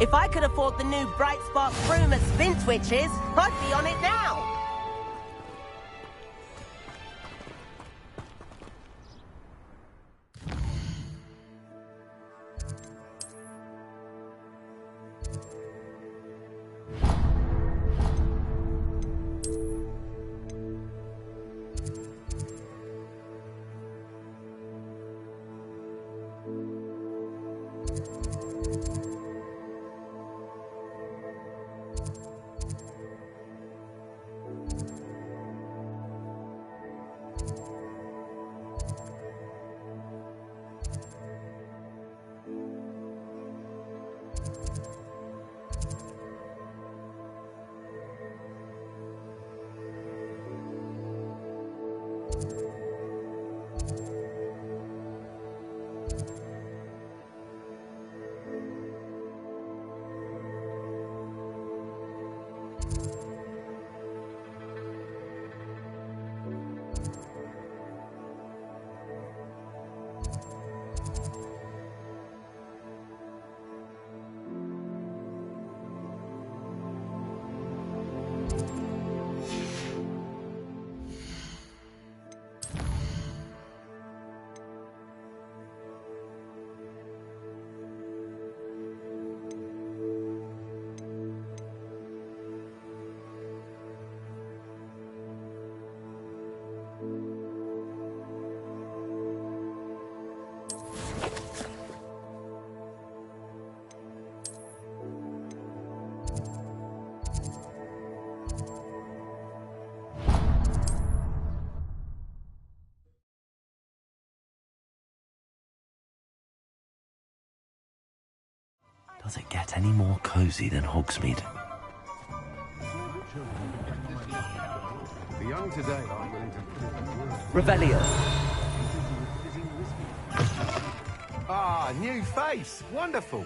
If I could afford the new Bright Spark broom at Spintwitches, I'd be on it now. Does it get any more cozy than Hogsmeade? The young today aren't willing to... Revelio. Ah, new face. Wonderful.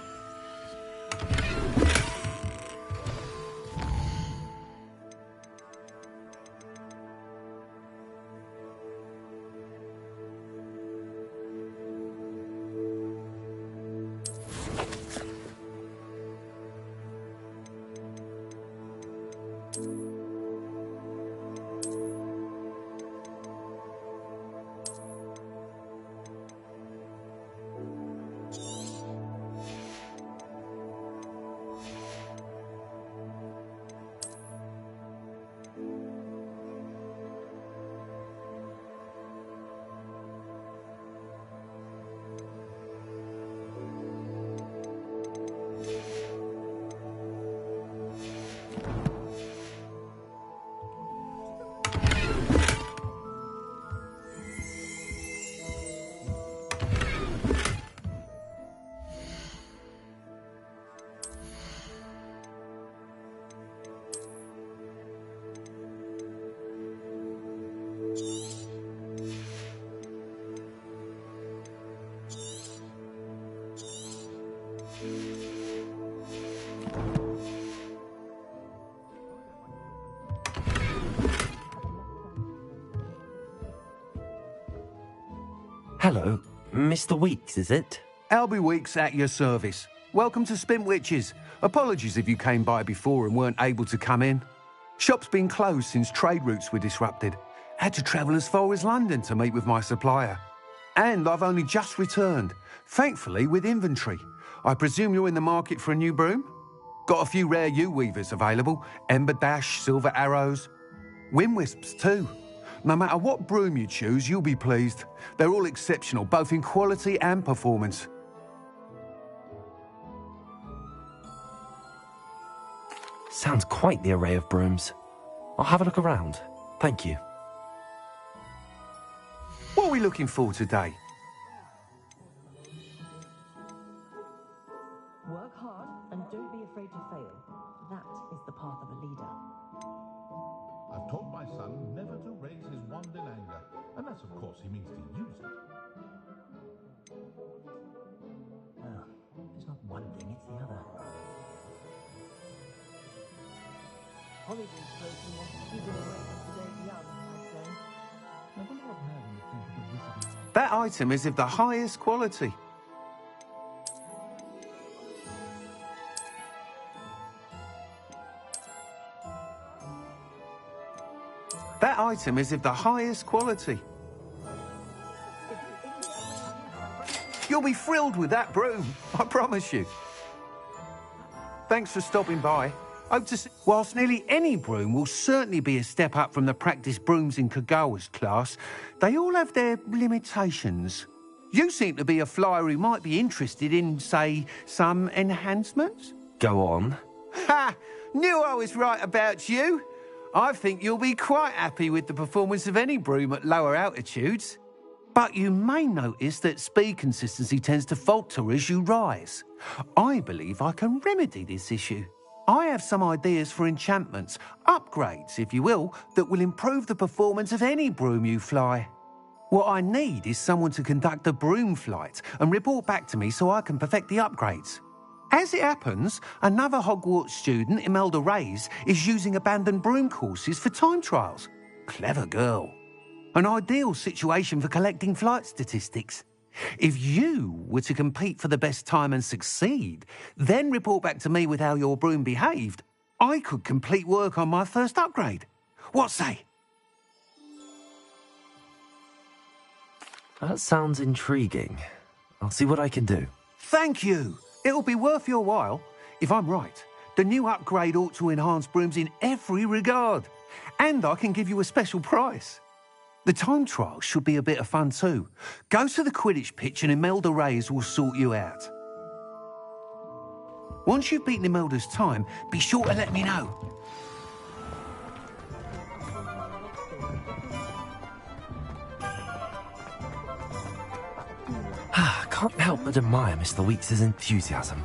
Hello, Mr. Weeks, is it? Albie Weeks at your service. Welcome to Spintwitches. Apologies if you came by before and weren't able to come in. Shop's been closed since trade routes were disrupted. Had to travel as far as London to meet with my supplier. And I've only just returned, thankfully with inventory. I presume you're in the market for a new broom? Got a few rare yew-weavers available. Ember Dash, Silver Arrows. Wind Wisps too. No matter what broom you choose, you'll be pleased. They're all exceptional, both in quality and performance. Sounds quite the array of brooms. I'll have a look around. Thank you. What are we looking for today? Work hard and don't be afraid to fail. That is the path of a leader. I've taught my son never to raise his wand in anger, unless, of course, he means to use it. Well, it's not one thing, it's the other. Holidays person wants to keep it away from today's young, I'd say. I wonder what Merlin would think of the wizarding. That item is of the highest quality. That item is of the highest quality. You'll be thrilled with that broom, I promise you. Thanks for stopping by. Hope to see. Whilst nearly any broom will certainly be a step up from the practice brooms in Kagawa's class, they all have their limitations. You seem to be a flyer who might be interested in, say, some enhancements? Go on. Ha! Knew I was right about you. I think you'll be quite happy with the performance of any broom at lower altitudes. But you may notice that speed consistency tends to falter as you rise. I believe I can remedy this issue. I have some ideas for enchantments, upgrades, if you will, that will improve the performance of any broom you fly. What I need is someone to conduct a broom flight and report back to me so I can perfect the upgrades. As it happens, another Hogwarts student, Imelda Reyes, is using abandoned broom courses for time trials. Clever girl. An ideal situation for collecting flight statistics. If you were to compete for the best time and succeed, then report back to me with how your broom behaved, I could complete work on my first upgrade. What say? That sounds intriguing. I'll see what I can do. Thank you. It'll be worth your while. If I'm right, the new upgrade ought to enhance brooms in every regard. And I can give you a special price. The time trial should be a bit of fun too. Go to the Quidditch pitch and Imelda Reyes will sort you out. Once you've beaten Imelda's time, be sure to let me know. Can't help but admire Mr. Weeks' enthusiasm.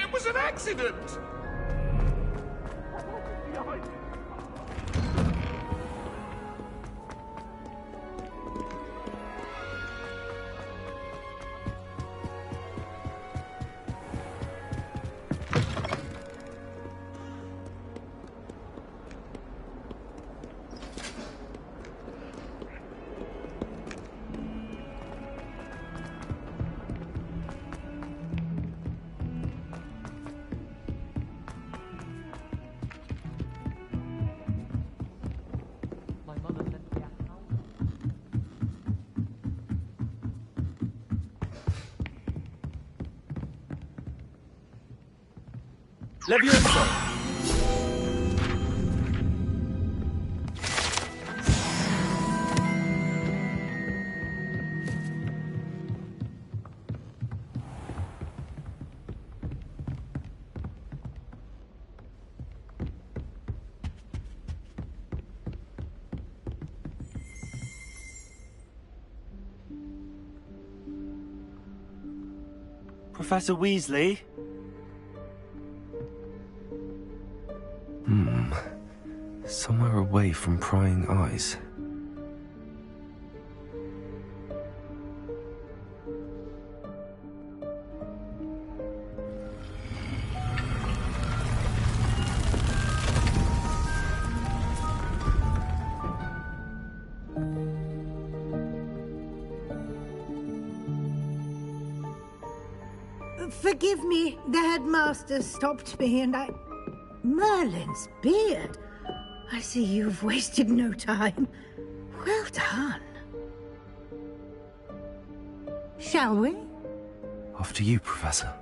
It was an accident! Leviosa! Professor Weasley? Somewhere away from prying eyes. Forgive me, the headmaster stopped me and I... Merlin's beard! I see you've wasted no time. Well done. Shall we? After you, Professor.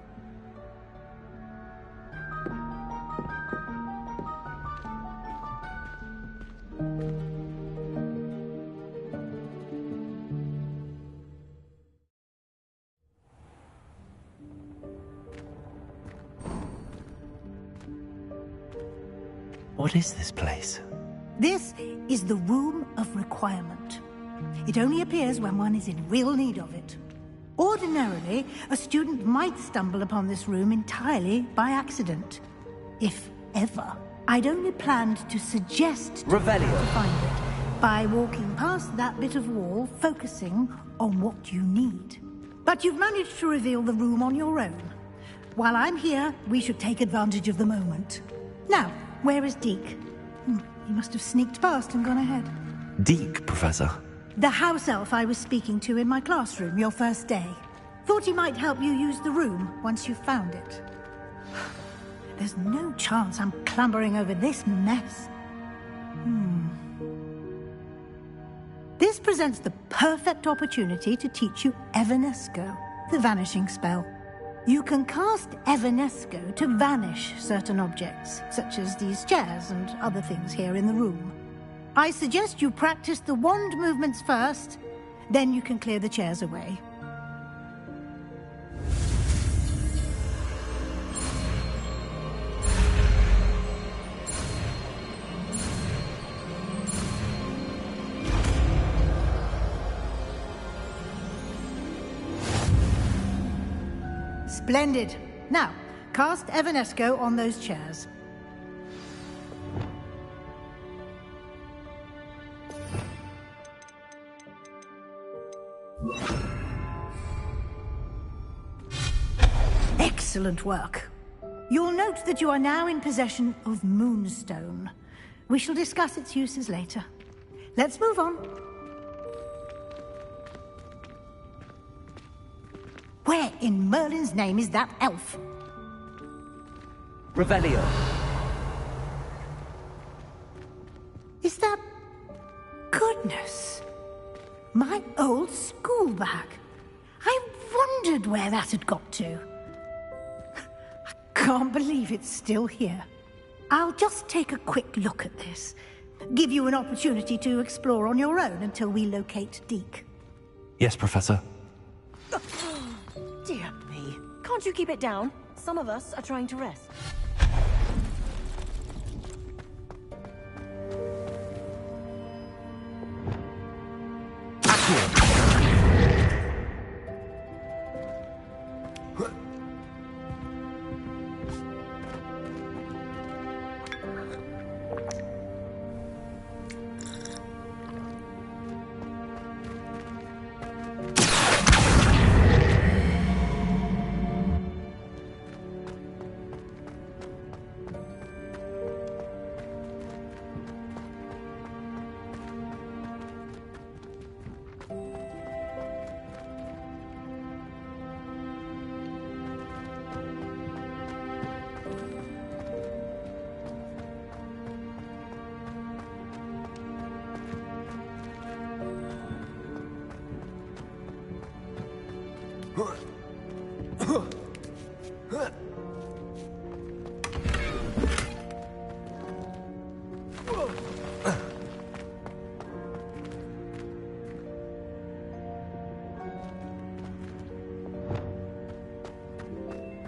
What is this place? This is the Room of Requirement. It only appears when one is in real need of it. Ordinarily, a student might stumble upon this room entirely by accident. If ever. I'd only planned to suggest to find it by walking past that bit of wall, focusing on what you need. But you've managed to reveal the room on your own. While I'm here, we should take advantage of the moment. Now, where is Deke? He must have sneaked past and gone ahead. Deke, Professor. The house elf I was speaking to in my classroom your first day. Thought he might help you use the room once you found it. There's no chance I'm clambering over this mess. This presents the perfect opportunity to teach you Evanesco, the vanishing spell. You can cast Evanesco to vanish certain objects, such as these chairs and other things here in the room. I suggest you practice the wand movements first, then you can clear the chairs away. Splendid. Now, cast Evanesco on those chairs. Excellent work. You'll note that you are now in possession of Moonstone. We shall discuss its uses later. Let's move on. Where in Merlin's name is that elf? Revelio. Is that... Goodness. My old school bag. I wondered where that had got to. I can't believe it's still here. I'll just take a quick look at this. Give you an opportunity to explore on your own until we locate Deke. Yes, Professor. Dear me. Can't you keep it down? Some of us are trying to rest.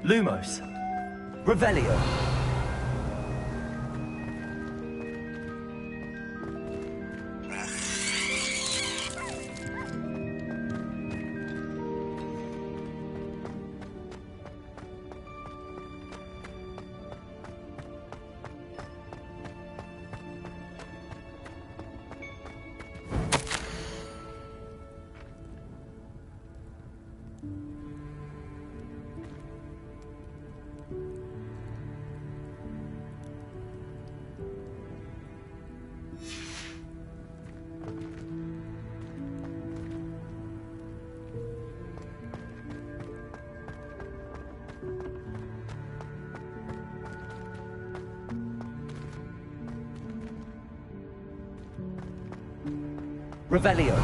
Lumos. Revelio. Revelio.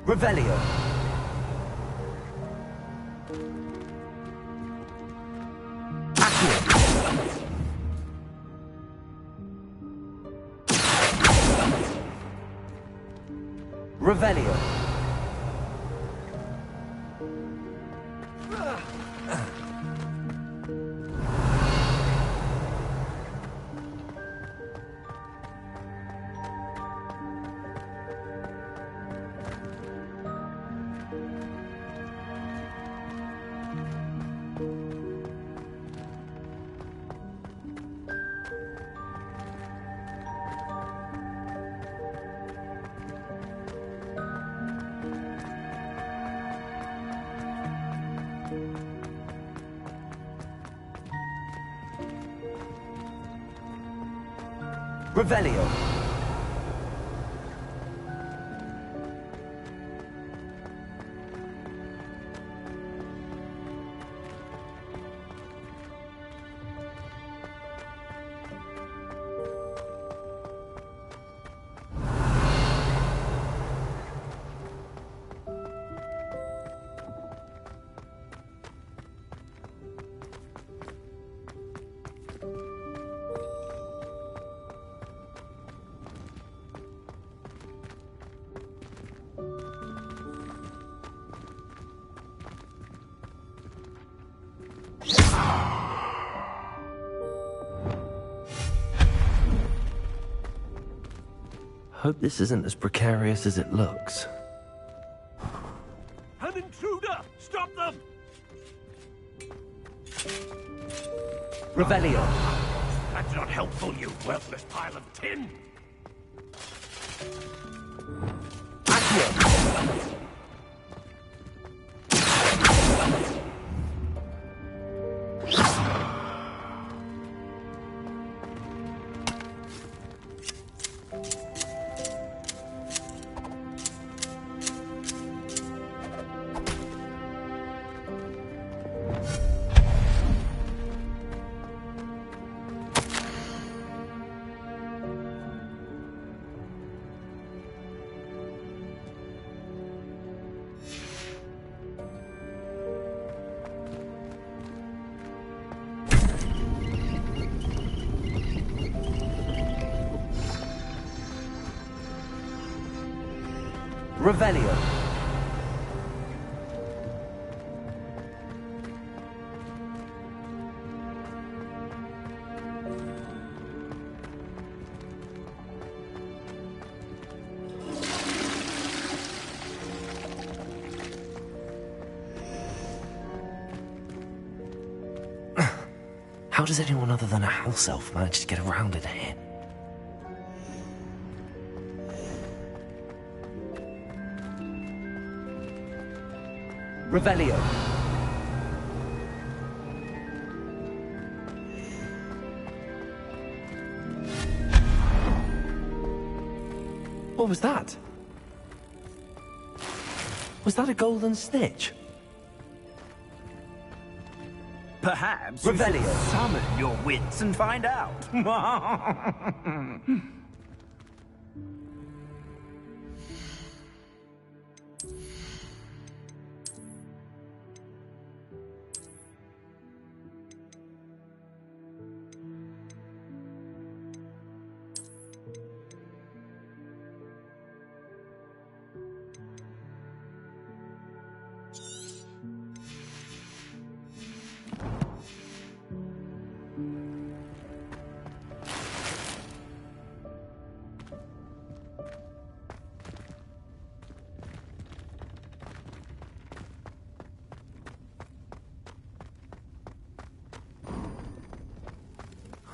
Revelio. Revelio. Revelio. Hope this isn't as precarious as it looks. An intruder! Stop them! Revelio. That's not helpful, you worthless pile of tin! Accio. Revelio. How does anyone other than a house elf manage to get around in here? Revelio. What was that? Was that a golden snitch? Perhaps Revelio. you should summon your wits and find out.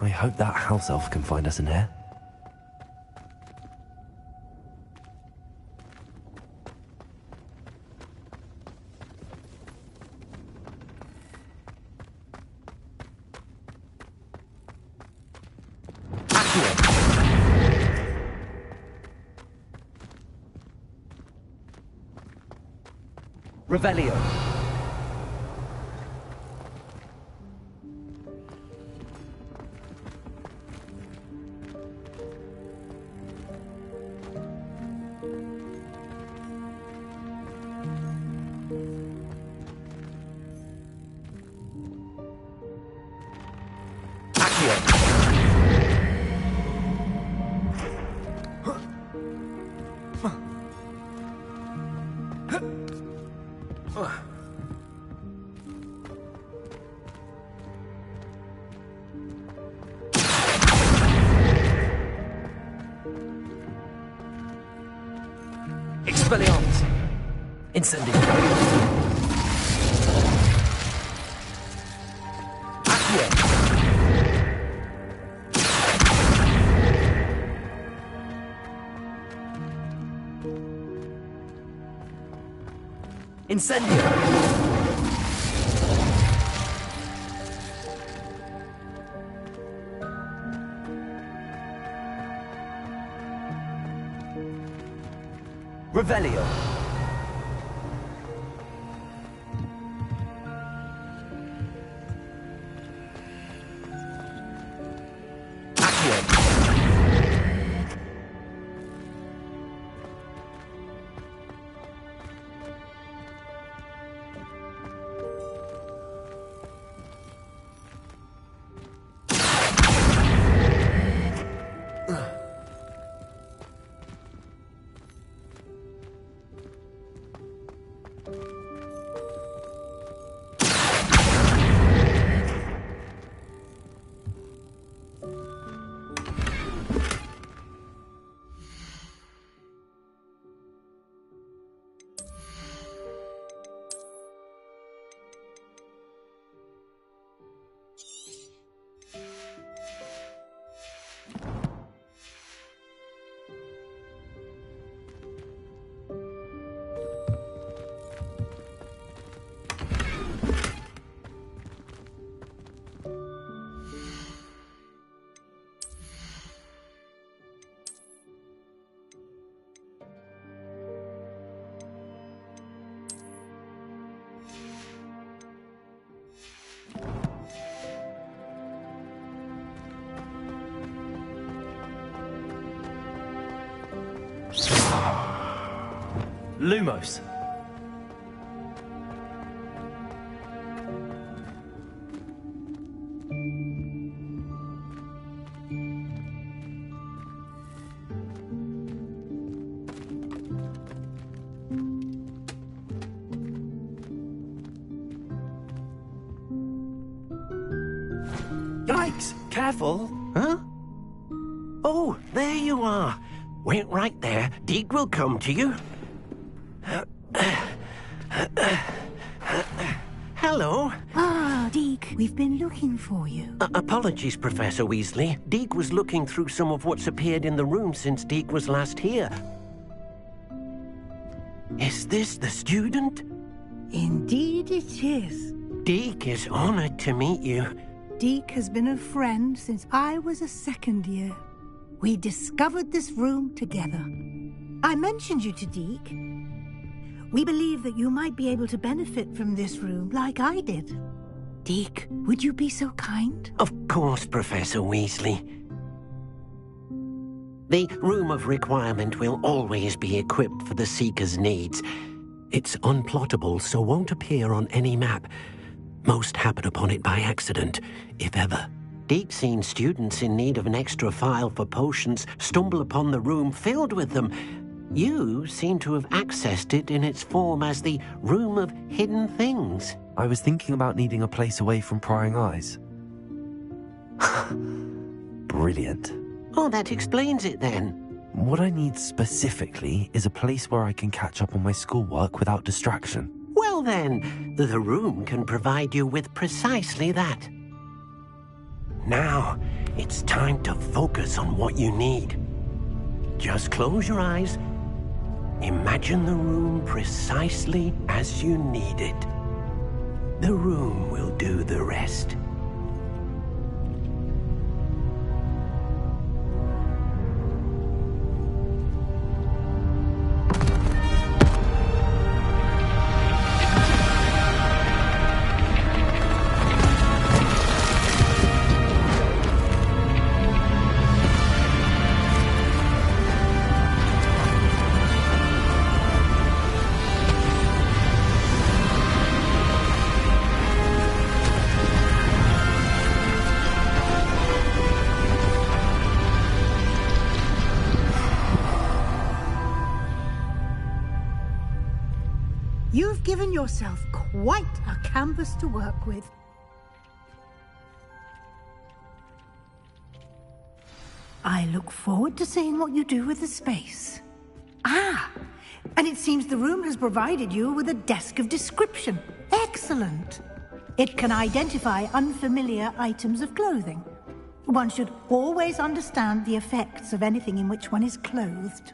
I hope that house elf can find us in here. Revelio. Expelliarmus! Incendio! Accio! Incendio! Revelio. Accio. Lumos. Yikes! Careful! Huh? Oh, there you are. Wait right there. Deke will come to you. Hello. Ah, Deke, we've been looking for you. Apologies, Professor Weasley. Deke was looking through some of what's appeared in the room since Deke was last here. Is this the student? Indeed it is. Deke is honored to meet you. Deke has been a friend since I was a second year. We discovered this room together. I mentioned you to Deke. We believe that you might be able to benefit from this room like I did. Deke, would you be so kind? Of course, Professor Weasley. The Room of Requirement will always be equipped for the Seeker's needs. It's unplottable, so won't appear on any map. Most happen upon it by accident, if ever. Deke's seen students in need of an extra file for potions stumble upon the room filled with them. You seem to have accessed it in its form as the Room of Hidden Things. I was thinking about needing a place away from prying eyes. Brilliant. Oh, that explains it then. What I need specifically is a place where I can catch up on my schoolwork without distraction. Well then, the room can provide you with precisely that. Now, it's time to focus on what you need. Just close your eyes. Imagine the room precisely as you need it. The room will do the rest. You've given yourself quite a canvas to work with. I look forward to seeing what you do with the space. Ah, and it seems the room has provided you with a desk of description. Excellent. It can identify unfamiliar items of clothing. One should always understand the effects of anything in which one is clothed.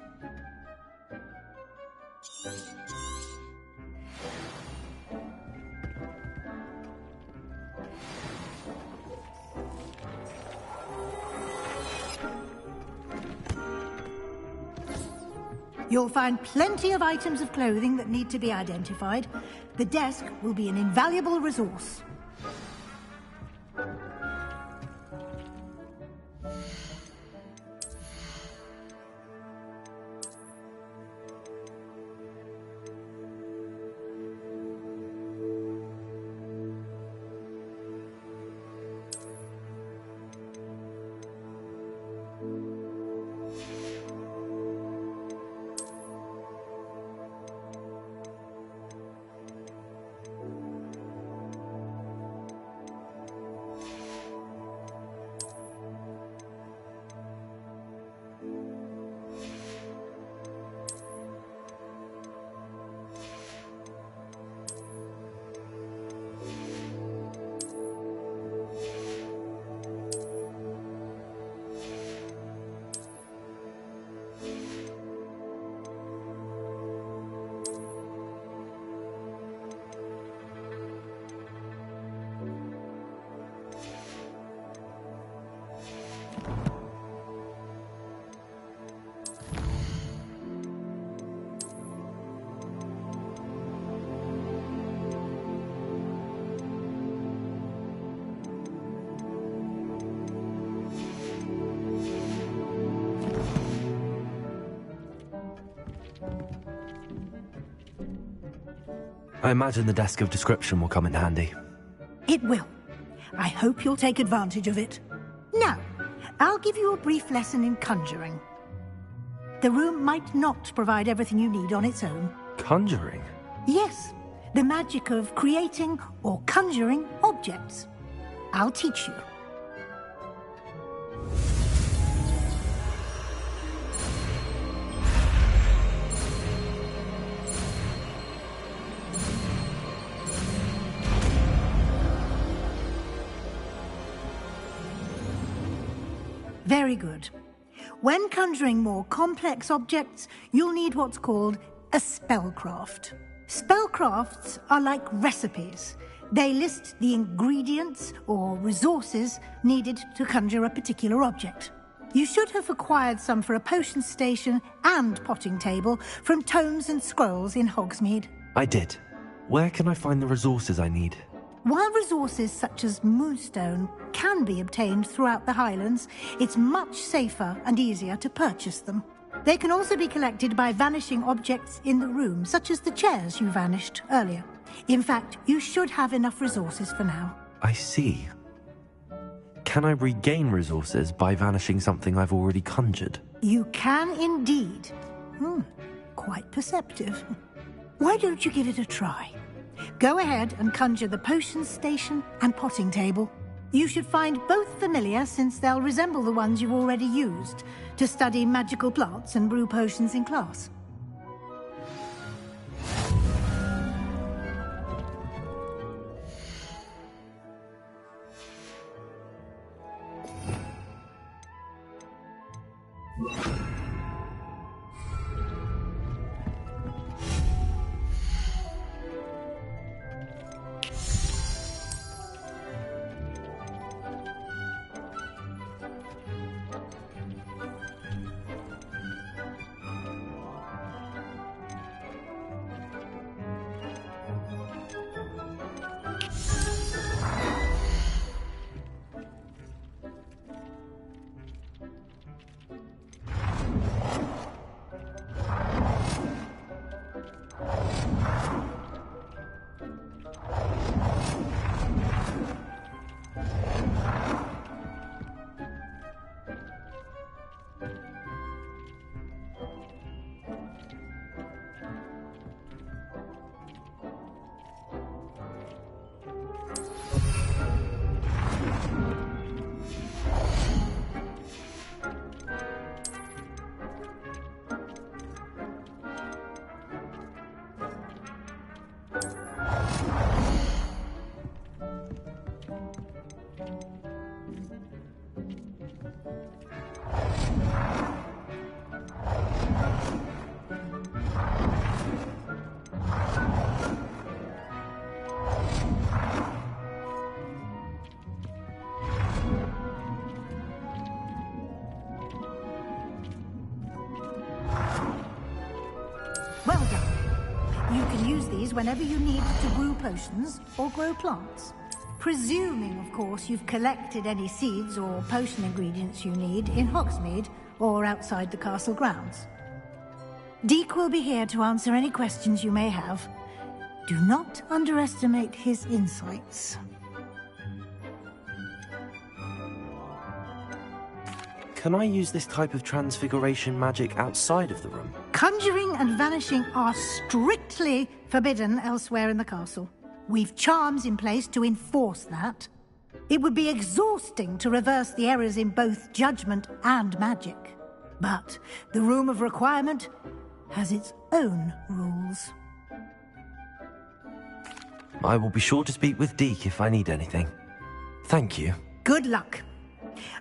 You'll find plenty of items of clothing that need to be identified. The desk will be an invaluable resource. I imagine the desk of description will come in handy. It will. I hope you'll take advantage of it. Now, I'll give you a brief lesson in conjuring. The room might not provide everything you need on its own. Conjuring? Yes, the magic of creating or conjuring objects. I'll teach you. Very good. When conjuring more complex objects, you'll need what's called a spellcraft. Spellcrafts are like recipes. They list the ingredients or resources needed to conjure a particular object. You should have acquired some for a potion station and potting table from tomes and scrolls in Hogsmeade. I did. Where can I find the resources I need? While resources such as moonstone can be obtained throughout the Highlands, it's much safer and easier to purchase them. They can also be collected by vanishing objects in the room, such as the chairs you vanished earlier. In fact, you should have enough resources for now. I see. Can I regain resources by vanishing something I've already conjured? You can indeed. Quite perceptive. Why don't you give it a try? Go ahead and conjure the potion station and potting table. You should find both familiar, since they'll resemble the ones you've already used to study magical plants and brew potions in class. Well done. You can use these whenever you need to brew potions or grow plants. Presuming, of course, you've collected any seeds or potion ingredients you need in Hogsmeade or outside the castle grounds. Deek will be here to answer any questions you may have. Do not underestimate his insights. Can I use this type of transfiguration magic outside of the room? Conjuring and vanishing are strictly forbidden elsewhere in the castle. We've charms in place to enforce that. It would be exhausting to reverse the errors in both judgment and magic. But the Room of Requirement has its own rules. I will be sure to speak with Deek if I need anything. Thank you. Good luck.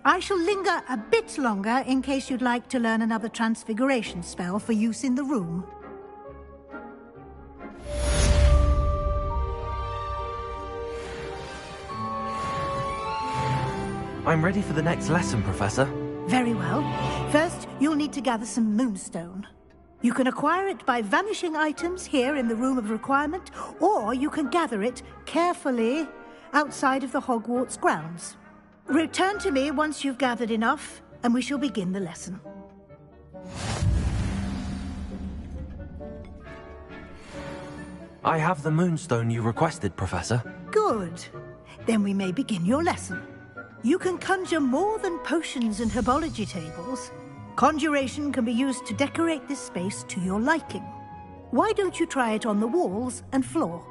I shall linger a bit longer in case you'd like to learn another transfiguration spell for use in the room. I'm ready for the next lesson, Professor. Very well. First, you'll need to gather some moonstone. You can acquire it by vanishing items here in the Room of Requirement, or you can gather it carefully outside of the Hogwarts grounds. Return to me once you've gathered enough, and we shall begin the lesson. I have the moonstone you requested, Professor. Good. Then we may begin your lesson. You can conjure more than potions and herbology tables. Conjuration can be used to decorate this space to your liking. Why don't you try it on the walls and floor?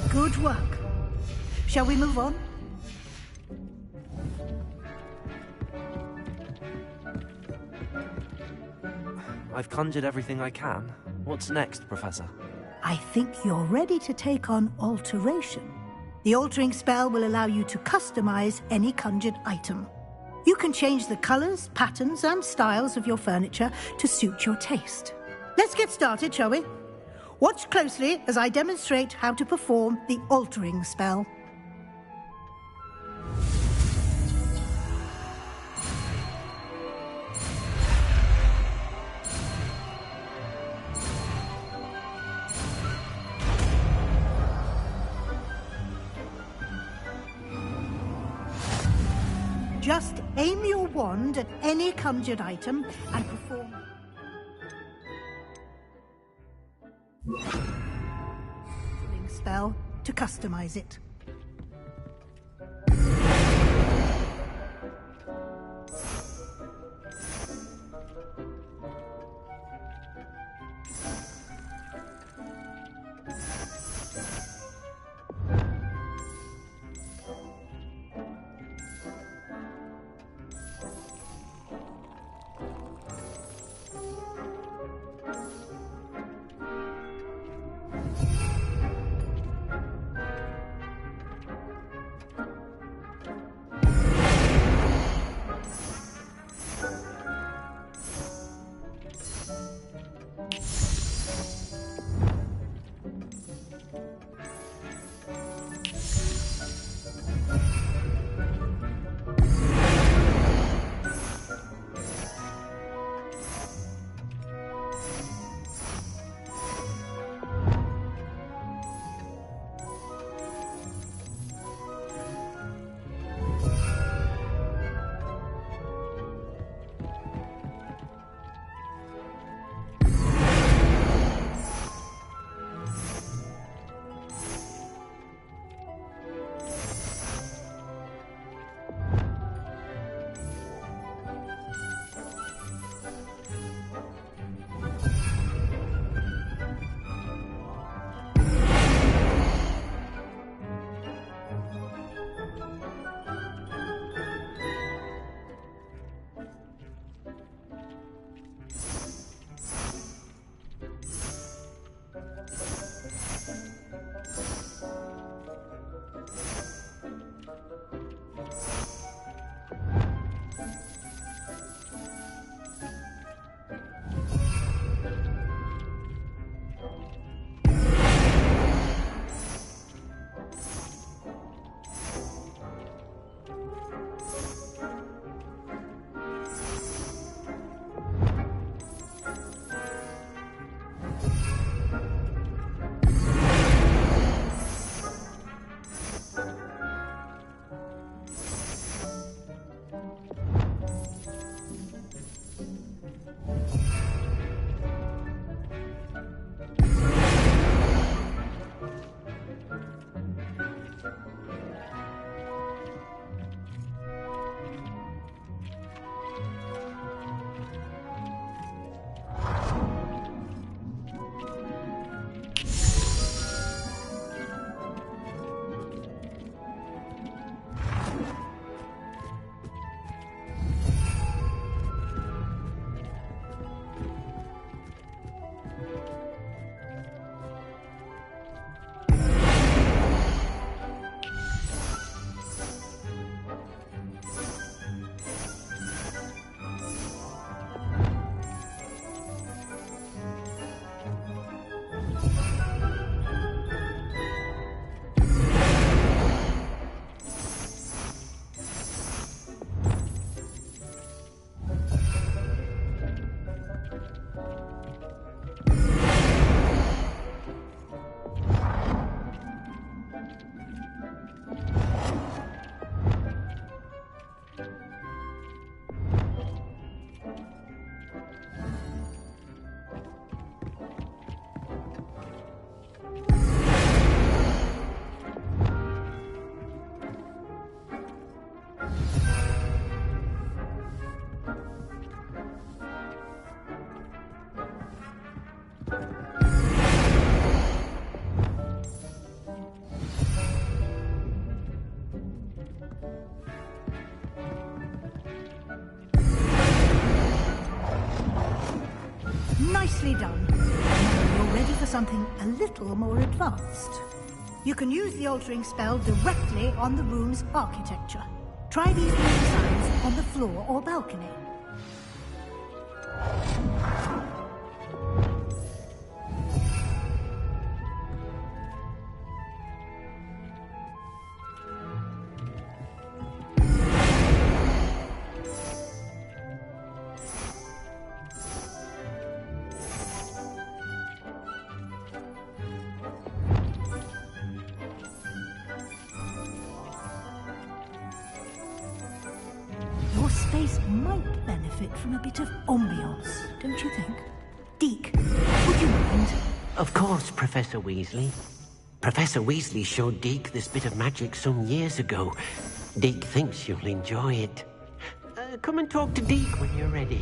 Good work. Shall we move on? I've conjured everything I can. What's next, Professor? I think you're ready to take on alteration. The altering spell will allow you to customize any conjured item. You can change the colors, patterns, and styles of your furniture to suit your taste. Let's get started, shall we? Watch closely as I demonstrate how to perform the altering spell. Just aim your wand at any conjured item and perform the spell to customize it. Nicely done. Now you're ready for something a little more advanced. You can use the altering spell directly on the room's architecture. Try these new designs on the floor or balcony. Your space might benefit from a bit of ambiance, don't you think? Deke, would you mind? Of course, Professor Weasley. Professor Weasley showed Deke this bit of magic some years ago. Deke thinks you'll enjoy it. Come and talk to Deke when you're ready.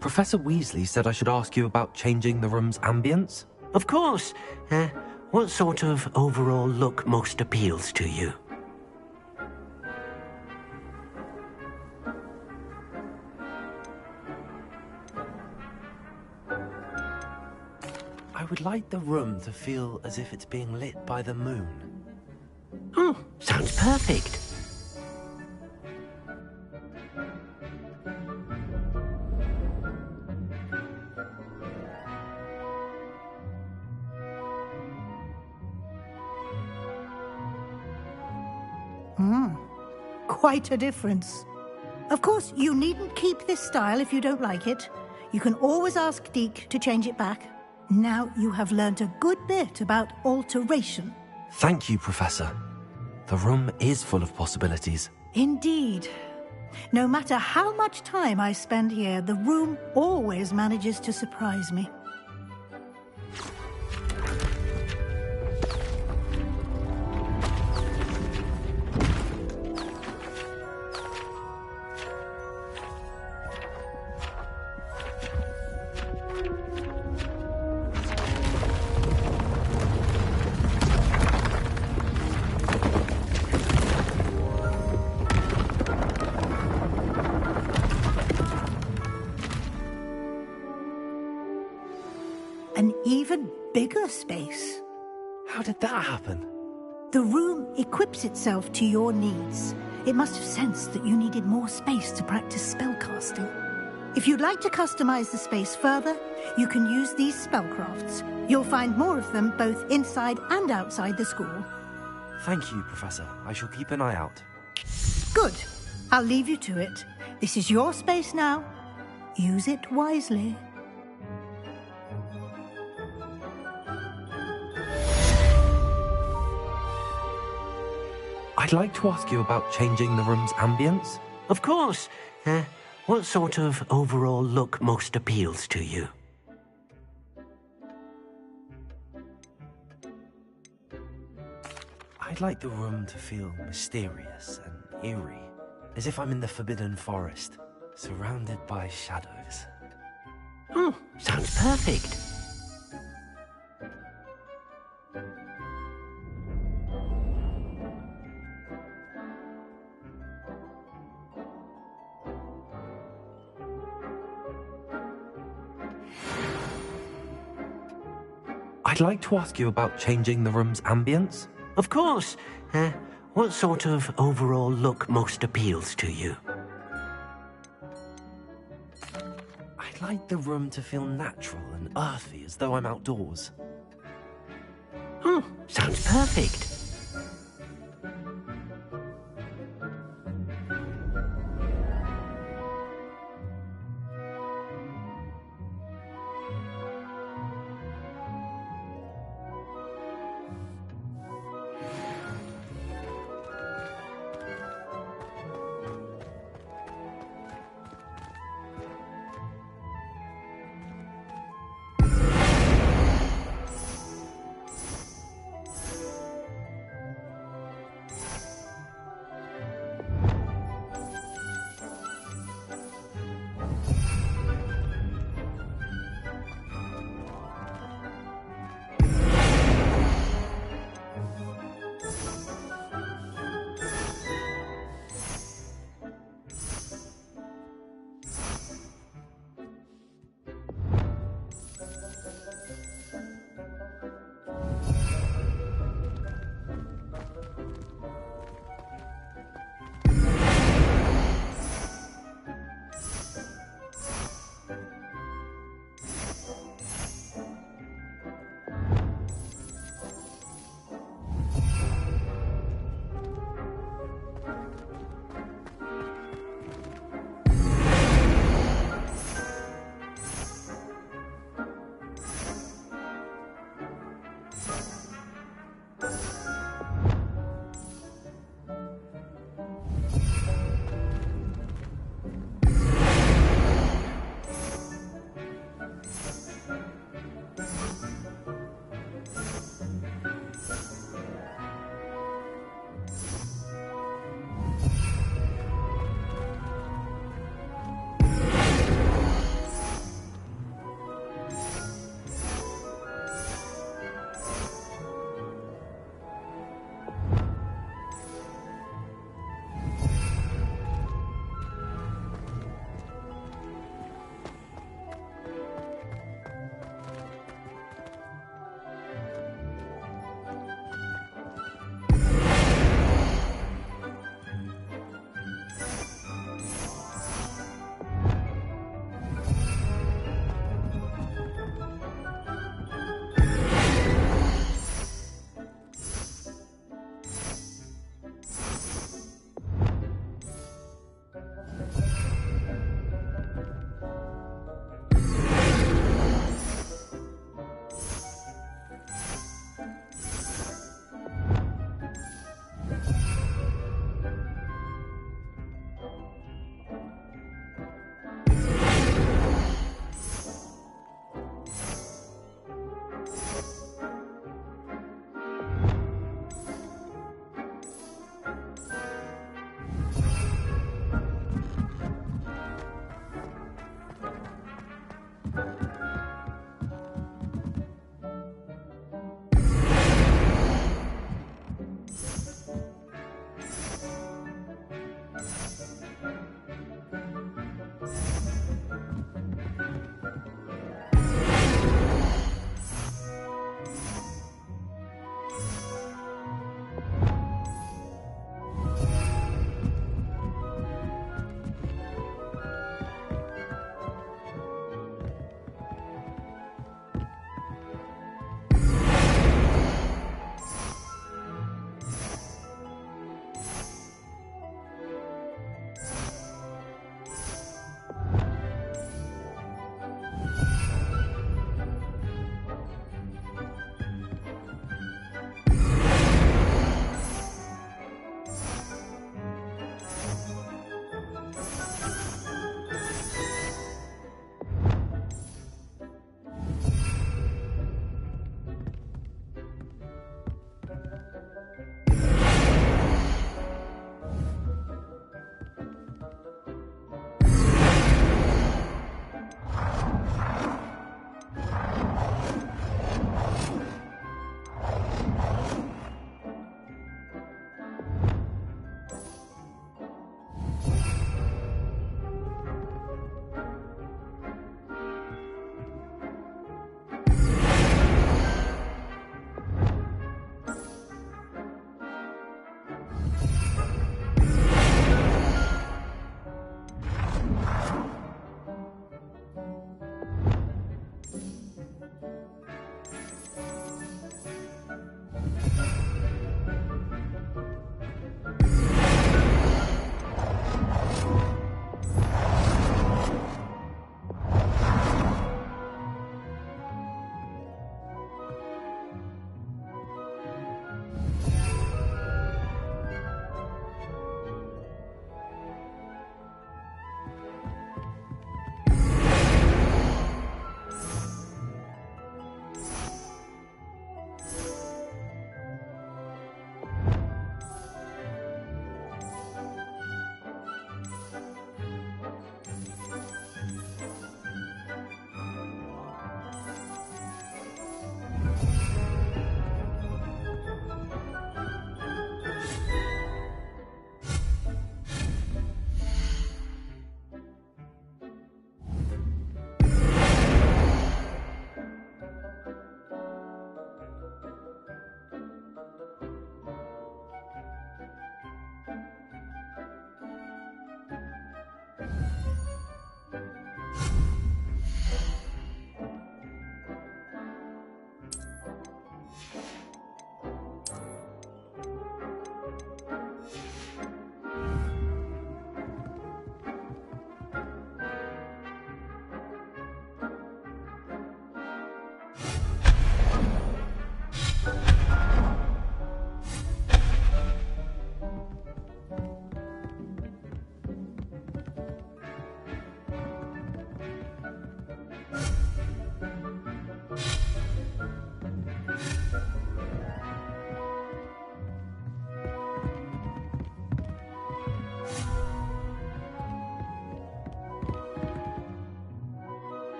Professor Weasley said I should ask you about changing the room's ambience? Of course. What sort of overall look most appeals to you? I would like the room to feel as if it's being lit by the moon. Oh, sounds perfect. Quite a difference. Of course, you needn't keep this style if you don't like it. You can always ask Deke to change it back. Now you have learnt a good bit about alteration. Thank you, Professor. The room is full of possibilities. Indeed. No matter how much time I spend here, the room always manages to surprise me. An even bigger space. How did that happen? The room equips itself to your needs. It must have sensed that you needed more space to practice spellcasting. If you'd like to customize the space further, you can use these spellcrafts. You'll find more of them both inside and outside the school. Thank you, Professor. I shall keep an eye out. Good. I'll leave you to it. This is your space now. Use it wisely. I'd like to ask you about changing the room's ambience. Of course. What sort of overall look most appeals to you? I'd like the room to feel mysterious and eerie, as if I'm in the Forbidden Forest, surrounded by shadows. Oh, sounds perfect. I'd like to ask you about changing the room's ambience. Of course. What sort of overall look most appeals to you? I'd like the room to feel natural and earthy, as though I'm outdoors. Oh, sounds perfect.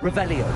Revelio.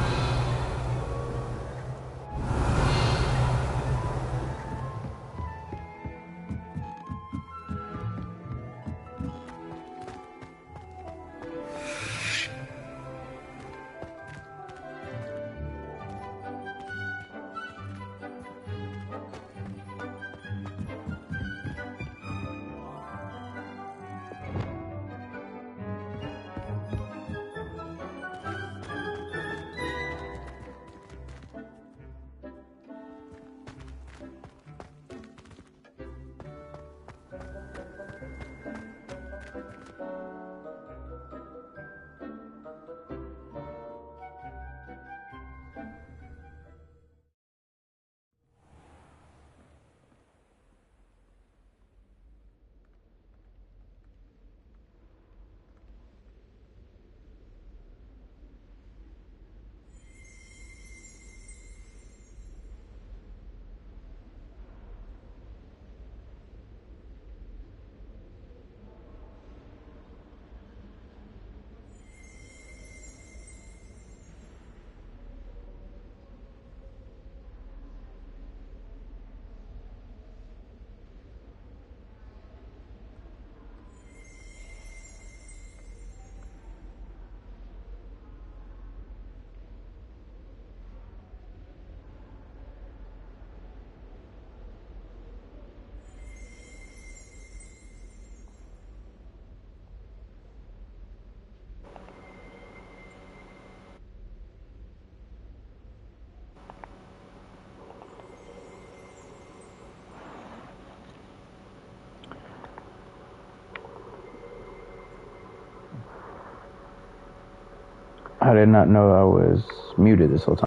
I did not know I was muted this whole time.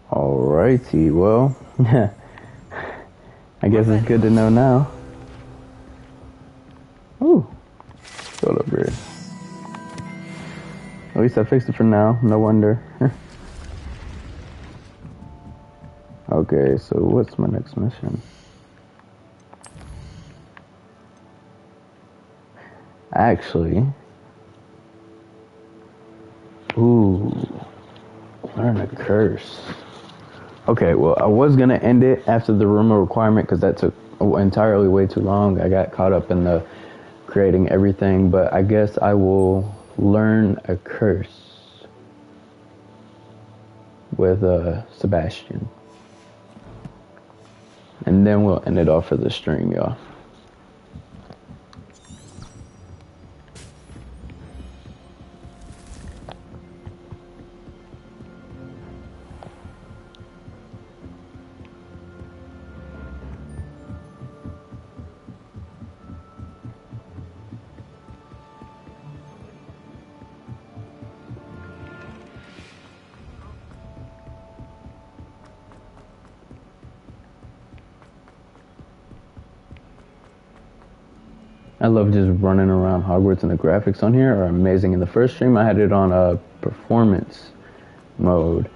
Alrighty, well, I guess it's good to know now. Ooh, still upgrade. At least I fixed it for now, no wonder. Okay, so what's my next mission? Actually, learn a curse. Okay, well, I was gonna end it after the rumor requirement because that took entirely way too long. I got caught up in the creating everything, but I guess I will learn a curse with Sebastian. And then we'll end it off for the stream, y'all. I love just running around Hogwarts, and the graphics on here are amazing. In the first stream, I had it on a performance mode.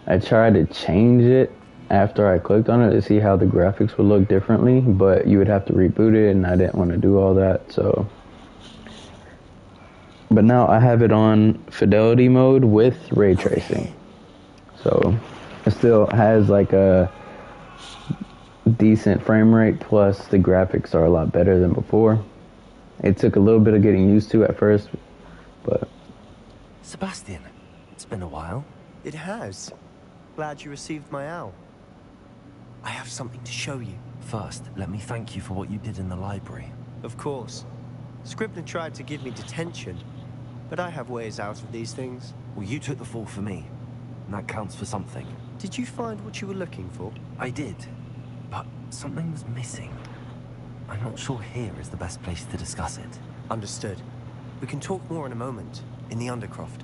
I tried to change it after I clicked on it to see how the graphics would look differently, but you would have to reboot it, and I didn't want to do all that, so. But now I have it on fidelity mode with ray tracing. So it still has like a decent frame rate, plus the graphics are a lot better than before. It took a little bit of getting used to at first, but... Sebastian, it's been a while. It has. Glad you received my owl. I have something to show you. First, let me thank you for what you did in the library. Of course. Scribner tried to give me detention, but I have ways out of these things. Well, you took the fall for me, and that counts for something. Did you find what you were looking for? I did, but something was missing. I'm not sure here is the best place to discuss it. Understood. We can talk more in a moment, in the Undercroft.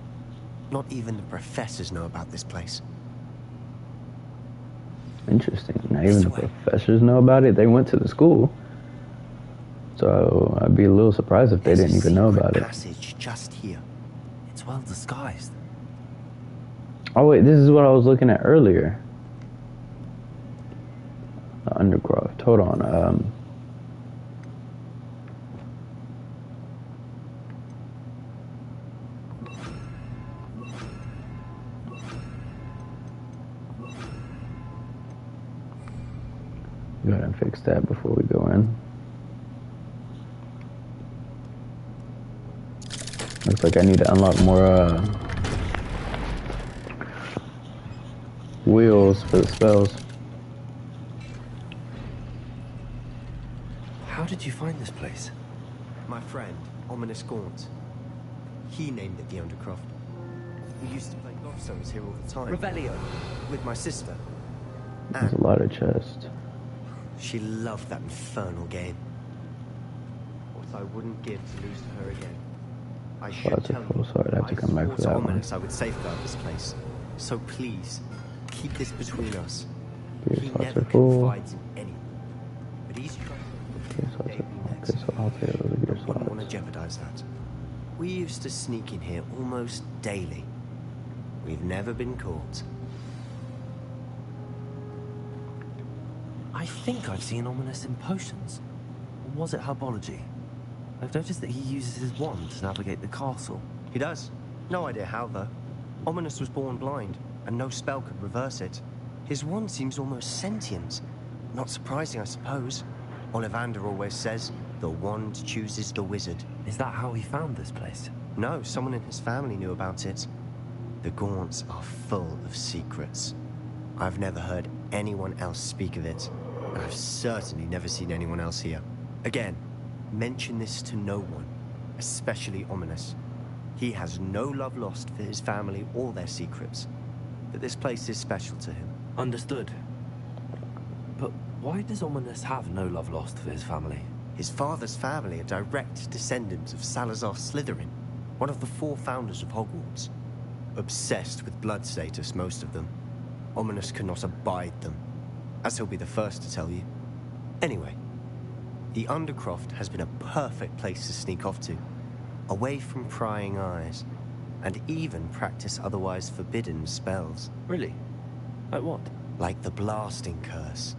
Not even the professors know about this place. Interesting. Not even the professors know about it. They went to the school. So I'd be a little surprised if they didn't even know about it. Passage just here. It's It's well disguised. Oh wait, this is what I was looking at earlier. The Undercroft. Hold on. Go ahead and fix that before we go in. Looks like I need to unlock more wheels for the spells. How did you find this place? My friend, Ominous Gaunt. He named it the Undercroft. We used to play gobstones here all the time. Revelio. With my sister. There's a lot of chests. She loved that infernal game. What I wouldn't give to lose to her again. I should tell you, so I'd have to come back for that one. Ominous I would safeguard this place. So please, keep this between us. He never confides in anyone. But he's trying to wouldn't want to jeopardize that. We used to sneak in here almost daily. We've never been caught. I think I've seen Ominous in potions. Or was it herbology? I've noticed that he uses his wand to navigate the castle. He does. No idea how, though. Ominous was born blind, and no spell could reverse it. His wand seems almost sentient. Not surprising, I suppose. Ollivander always says, the wand chooses the wizard. Is that how he found this place? No, someone in his family knew about it. The Gaunts are full of secrets. I've never heard anyone else speak of it. And I've certainly never seen anyone else here. Again, mention this to no one, especially Ominous. He has no love lost for his family or their secrets. But this place is special to him. Understood. But why does Ominous have no love lost for his family? His father's family are direct descendants of Salazar Slytherin, one of the 4 founders of Hogwarts. Obsessed with blood status, most of them. Ominous cannot abide them, as he'll be the first to tell you. Anyway, the Undercroft has been a perfect place to sneak off to, away from prying eyes, and even practice otherwise forbidden spells. Really? Like what? Like the Blasting Curse.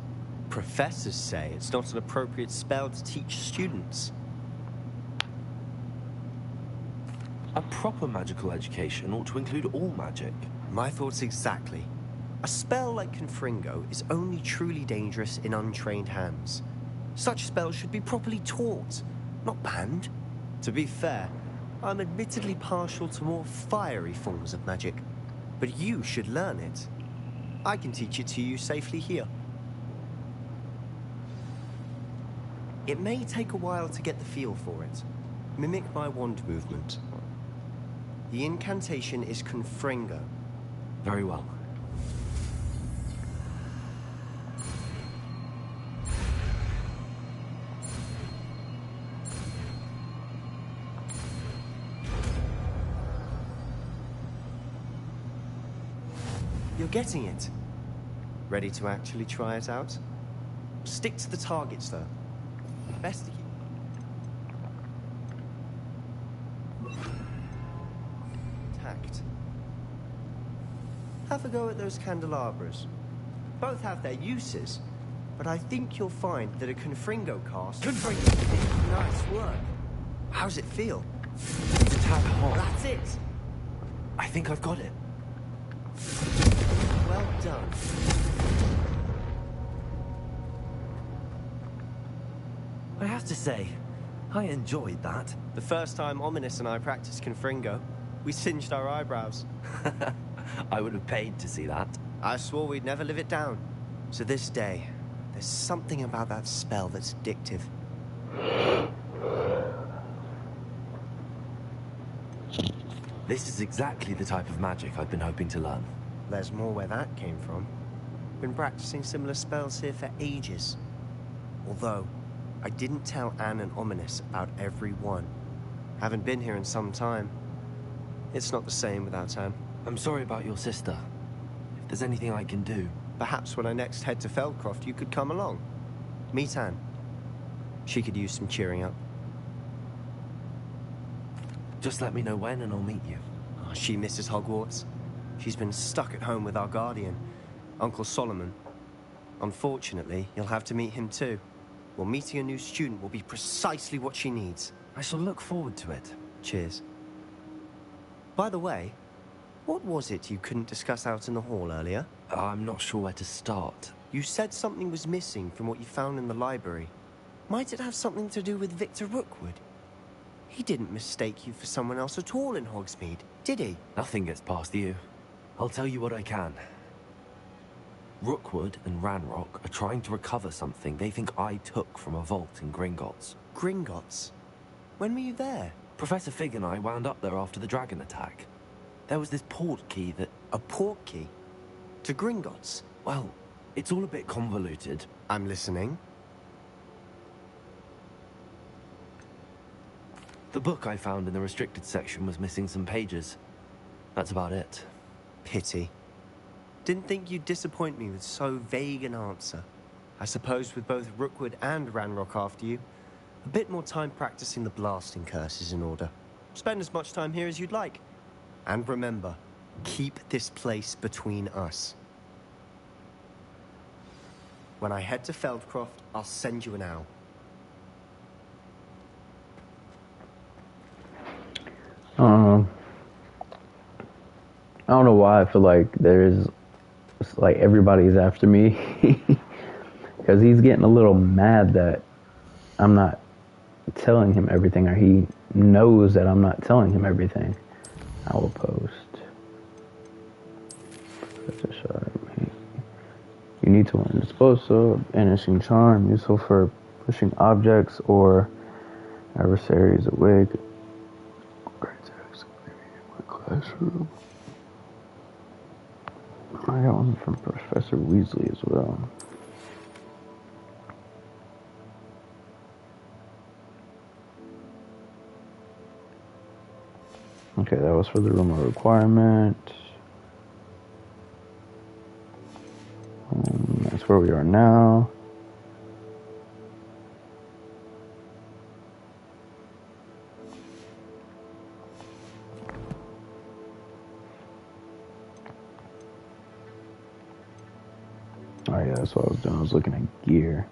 Professors say it's not an appropriate spell to teach students. A proper magical education ought to include all magic. My thoughts exactly. A spell like Confringo is only truly dangerous in untrained hands. Such spells should be properly taught, not banned. To be fair, I'm admittedly partial to more fiery forms of magic, but you should learn it. I can teach it to you safely here. It may take a while to get the feel for it. Mimic my wand movement. The incantation is Confringo. Very well. You're getting it. Ready to actually try it out? Stick to the targets, though. Best to keep... tact. Have a go at those candelabras. Both have their uses, but I think you'll find that a Confringo cast... Confringo! Nice work. How's it feel? It's a tad hot. That's it! I think I've got it. Well done. I have to say, I enjoyed that. The first time Ominous and I practiced Confringo, we singed our eyebrows. I would have paid to see that. I swore we'd never live it down. To this day, there's something about that spell that's addictive. This is exactly the type of magic I've been hoping to learn. There's more where that came from. Been practicing similar spells here for ages. Although, I didn't tell Anne and Ominous about every one. Haven't been here in some time. It's not the same without Anne. I'm sorry about your sister. If there's anything I can do... Perhaps when I next head to Feldcroft, you could come along. Meet Anne. She could use some cheering up. Just let me know when and I'll meet you. She misses Hogwarts. She's been stuck at home with our guardian, Uncle Solomon. Unfortunately, you'll have to meet him too. Well, meeting a new student will be precisely what she needs. I shall look forward to it. Cheers. By the way, what was it you couldn't discuss out in the hall earlier? I'm not sure where to start. You said something was missing from what you found in the library. Might it have something to do with Victor Rookwood? He didn't mistake you for someone else at all in Hogsmeade, did he? Nothing gets past you. I'll tell you what I can. Rookwood and Ranrock are trying to recover something they think I took from a vault in Gringotts. Gringotts? When were you there? Professor Fig and I wound up there after the dragon attack. There was this port key that... A port key? To Gringotts? Well, it's all a bit convoluted. I'm listening. The book I found in the restricted section was missing some pages. That's about it. Pity. Didn't think you'd disappoint me with so vague an answer. I suppose with both Rookwood and Ranrock after you, a bit more time practicing the blasting curse is in order. Spend as much time here as you'd like. And remember, keep this place between us. When I head to Feldcroft, I'll send you an owl. I don't know why I feel like like everybody's after me. Because he's getting a little mad that I'm not telling him everything, or he knows that I'm not telling him everything. I will post. You need to learn disposal, banishing charm, useful for pushing objects or adversaries away. Classroom. I got one from Professor Weasley as well. Okay, that was for the room of requirement. That's where we are now. Oh yeah, that's what I was doing. I was looking at gear.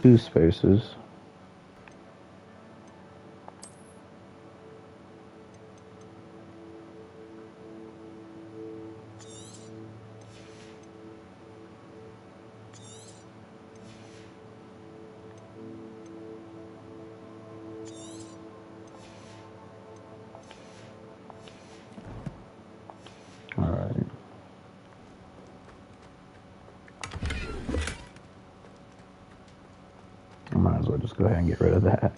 Two spaces. Just go ahead and get rid of that.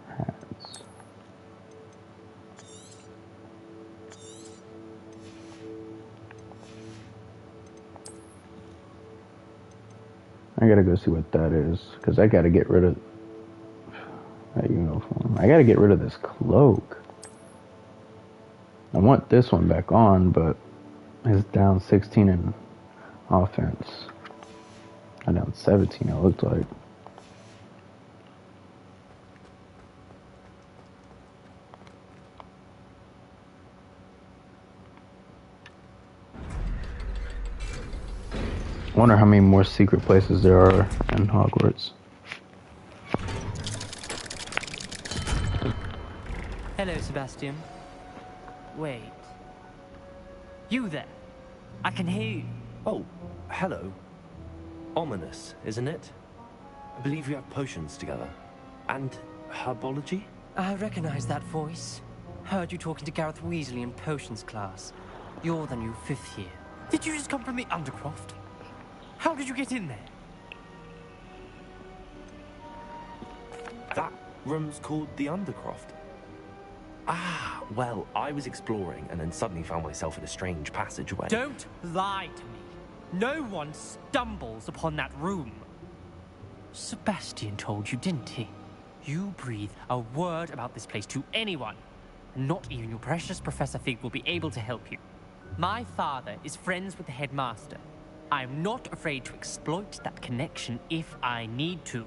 Hats. I gotta go see what that is, because I gotta get rid of that uniform. I gotta get rid of this cloak. I want this one back on, but it's down 16 in offense. I'm down 17, it looked like. I wonder how many more secret places there are in Hogwarts. Hello, Sebastian. Wait. You there? I can hear you. Oh, hello. Ominous, isn't it? I believe you have potions together. And herbology? I recognize that voice. Heard you talking to Gareth Weasley in potions class. You're the new 5th year. Did you just come from the Undercroft? How did you get in there? That room's called the Undercroft. Ah, well, I was exploring and then suddenly found myself in a strange passageway. Don't lie to me. No one stumbles upon that room. Sebastian told you, didn't he? You breathe a word about this place to anyone, and not even your precious Professor Fig will be able to help you. My father is friends with the headmaster. I'm not afraid to exploit that connection if I need to.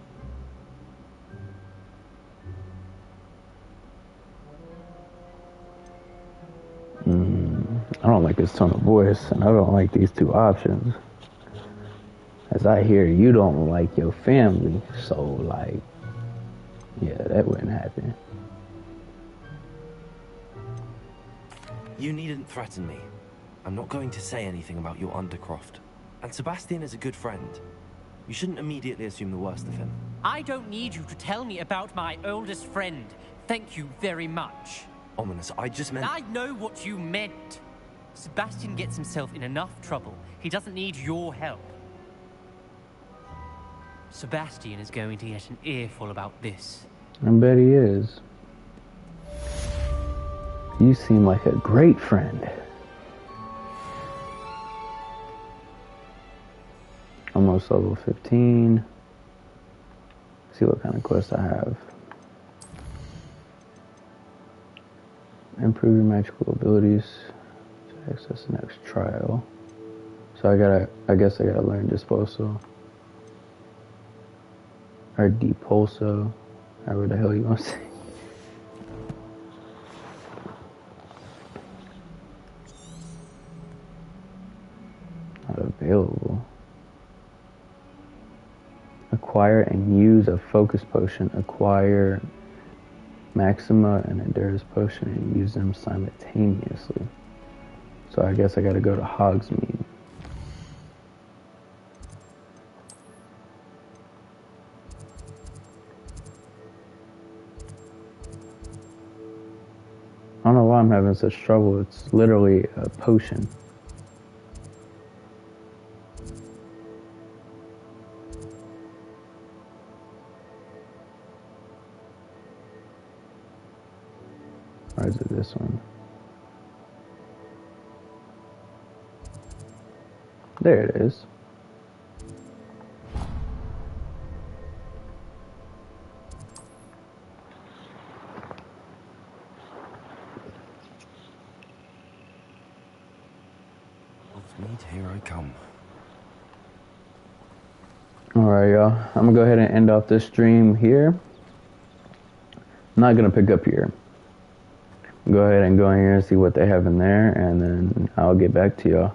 I don't like his tone of voice, and I don't like these two options. As I hear, you don't like your family, so, like, yeah, that wouldn't happen. You needn't threaten me. I'm not going to say anything about your Undercroft. And Sebastian is a good friend. You shouldn't immediately assume the worst of him. I don't need you to tell me about my oldest friend. Thank you very much. Ominous, I just meant... I know what you meant. Sebastian gets himself in enough trouble. He doesn't need your help. Sebastian is going to get an earful about this. I bet he is. You seem like a great friend. Almost level 15. See what kind of quest I have. Improve your magical abilities to access the next trial. So I guess I gotta learn Disposo. Or Depulso. However the hell you want to say. Not available. Acquire and use a focus potion. Acquire Maxima and Endurance potion and use them simultaneously. So I guess I gotta go to Hogsmeade. I don't know why I'm having such trouble. It's literally a potion. Or is it this one? There it is. Here I come. Alright, y'all. I'm gonna go ahead and end off this stream here. I'm not gonna pick up here. Go ahead and go in here and see what they have in there, and then I'll get back to y'all.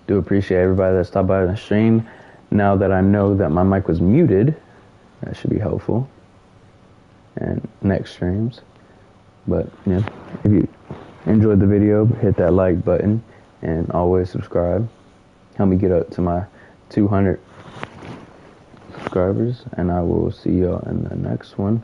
Do appreciate everybody that stopped by the stream. Now that I know that my mic was muted, that should be helpful. And next streams. But yeah, if you enjoyed the video, hit that like button and always subscribe. Help me get up to my 200 subscribers, and I will see y'all in the next one.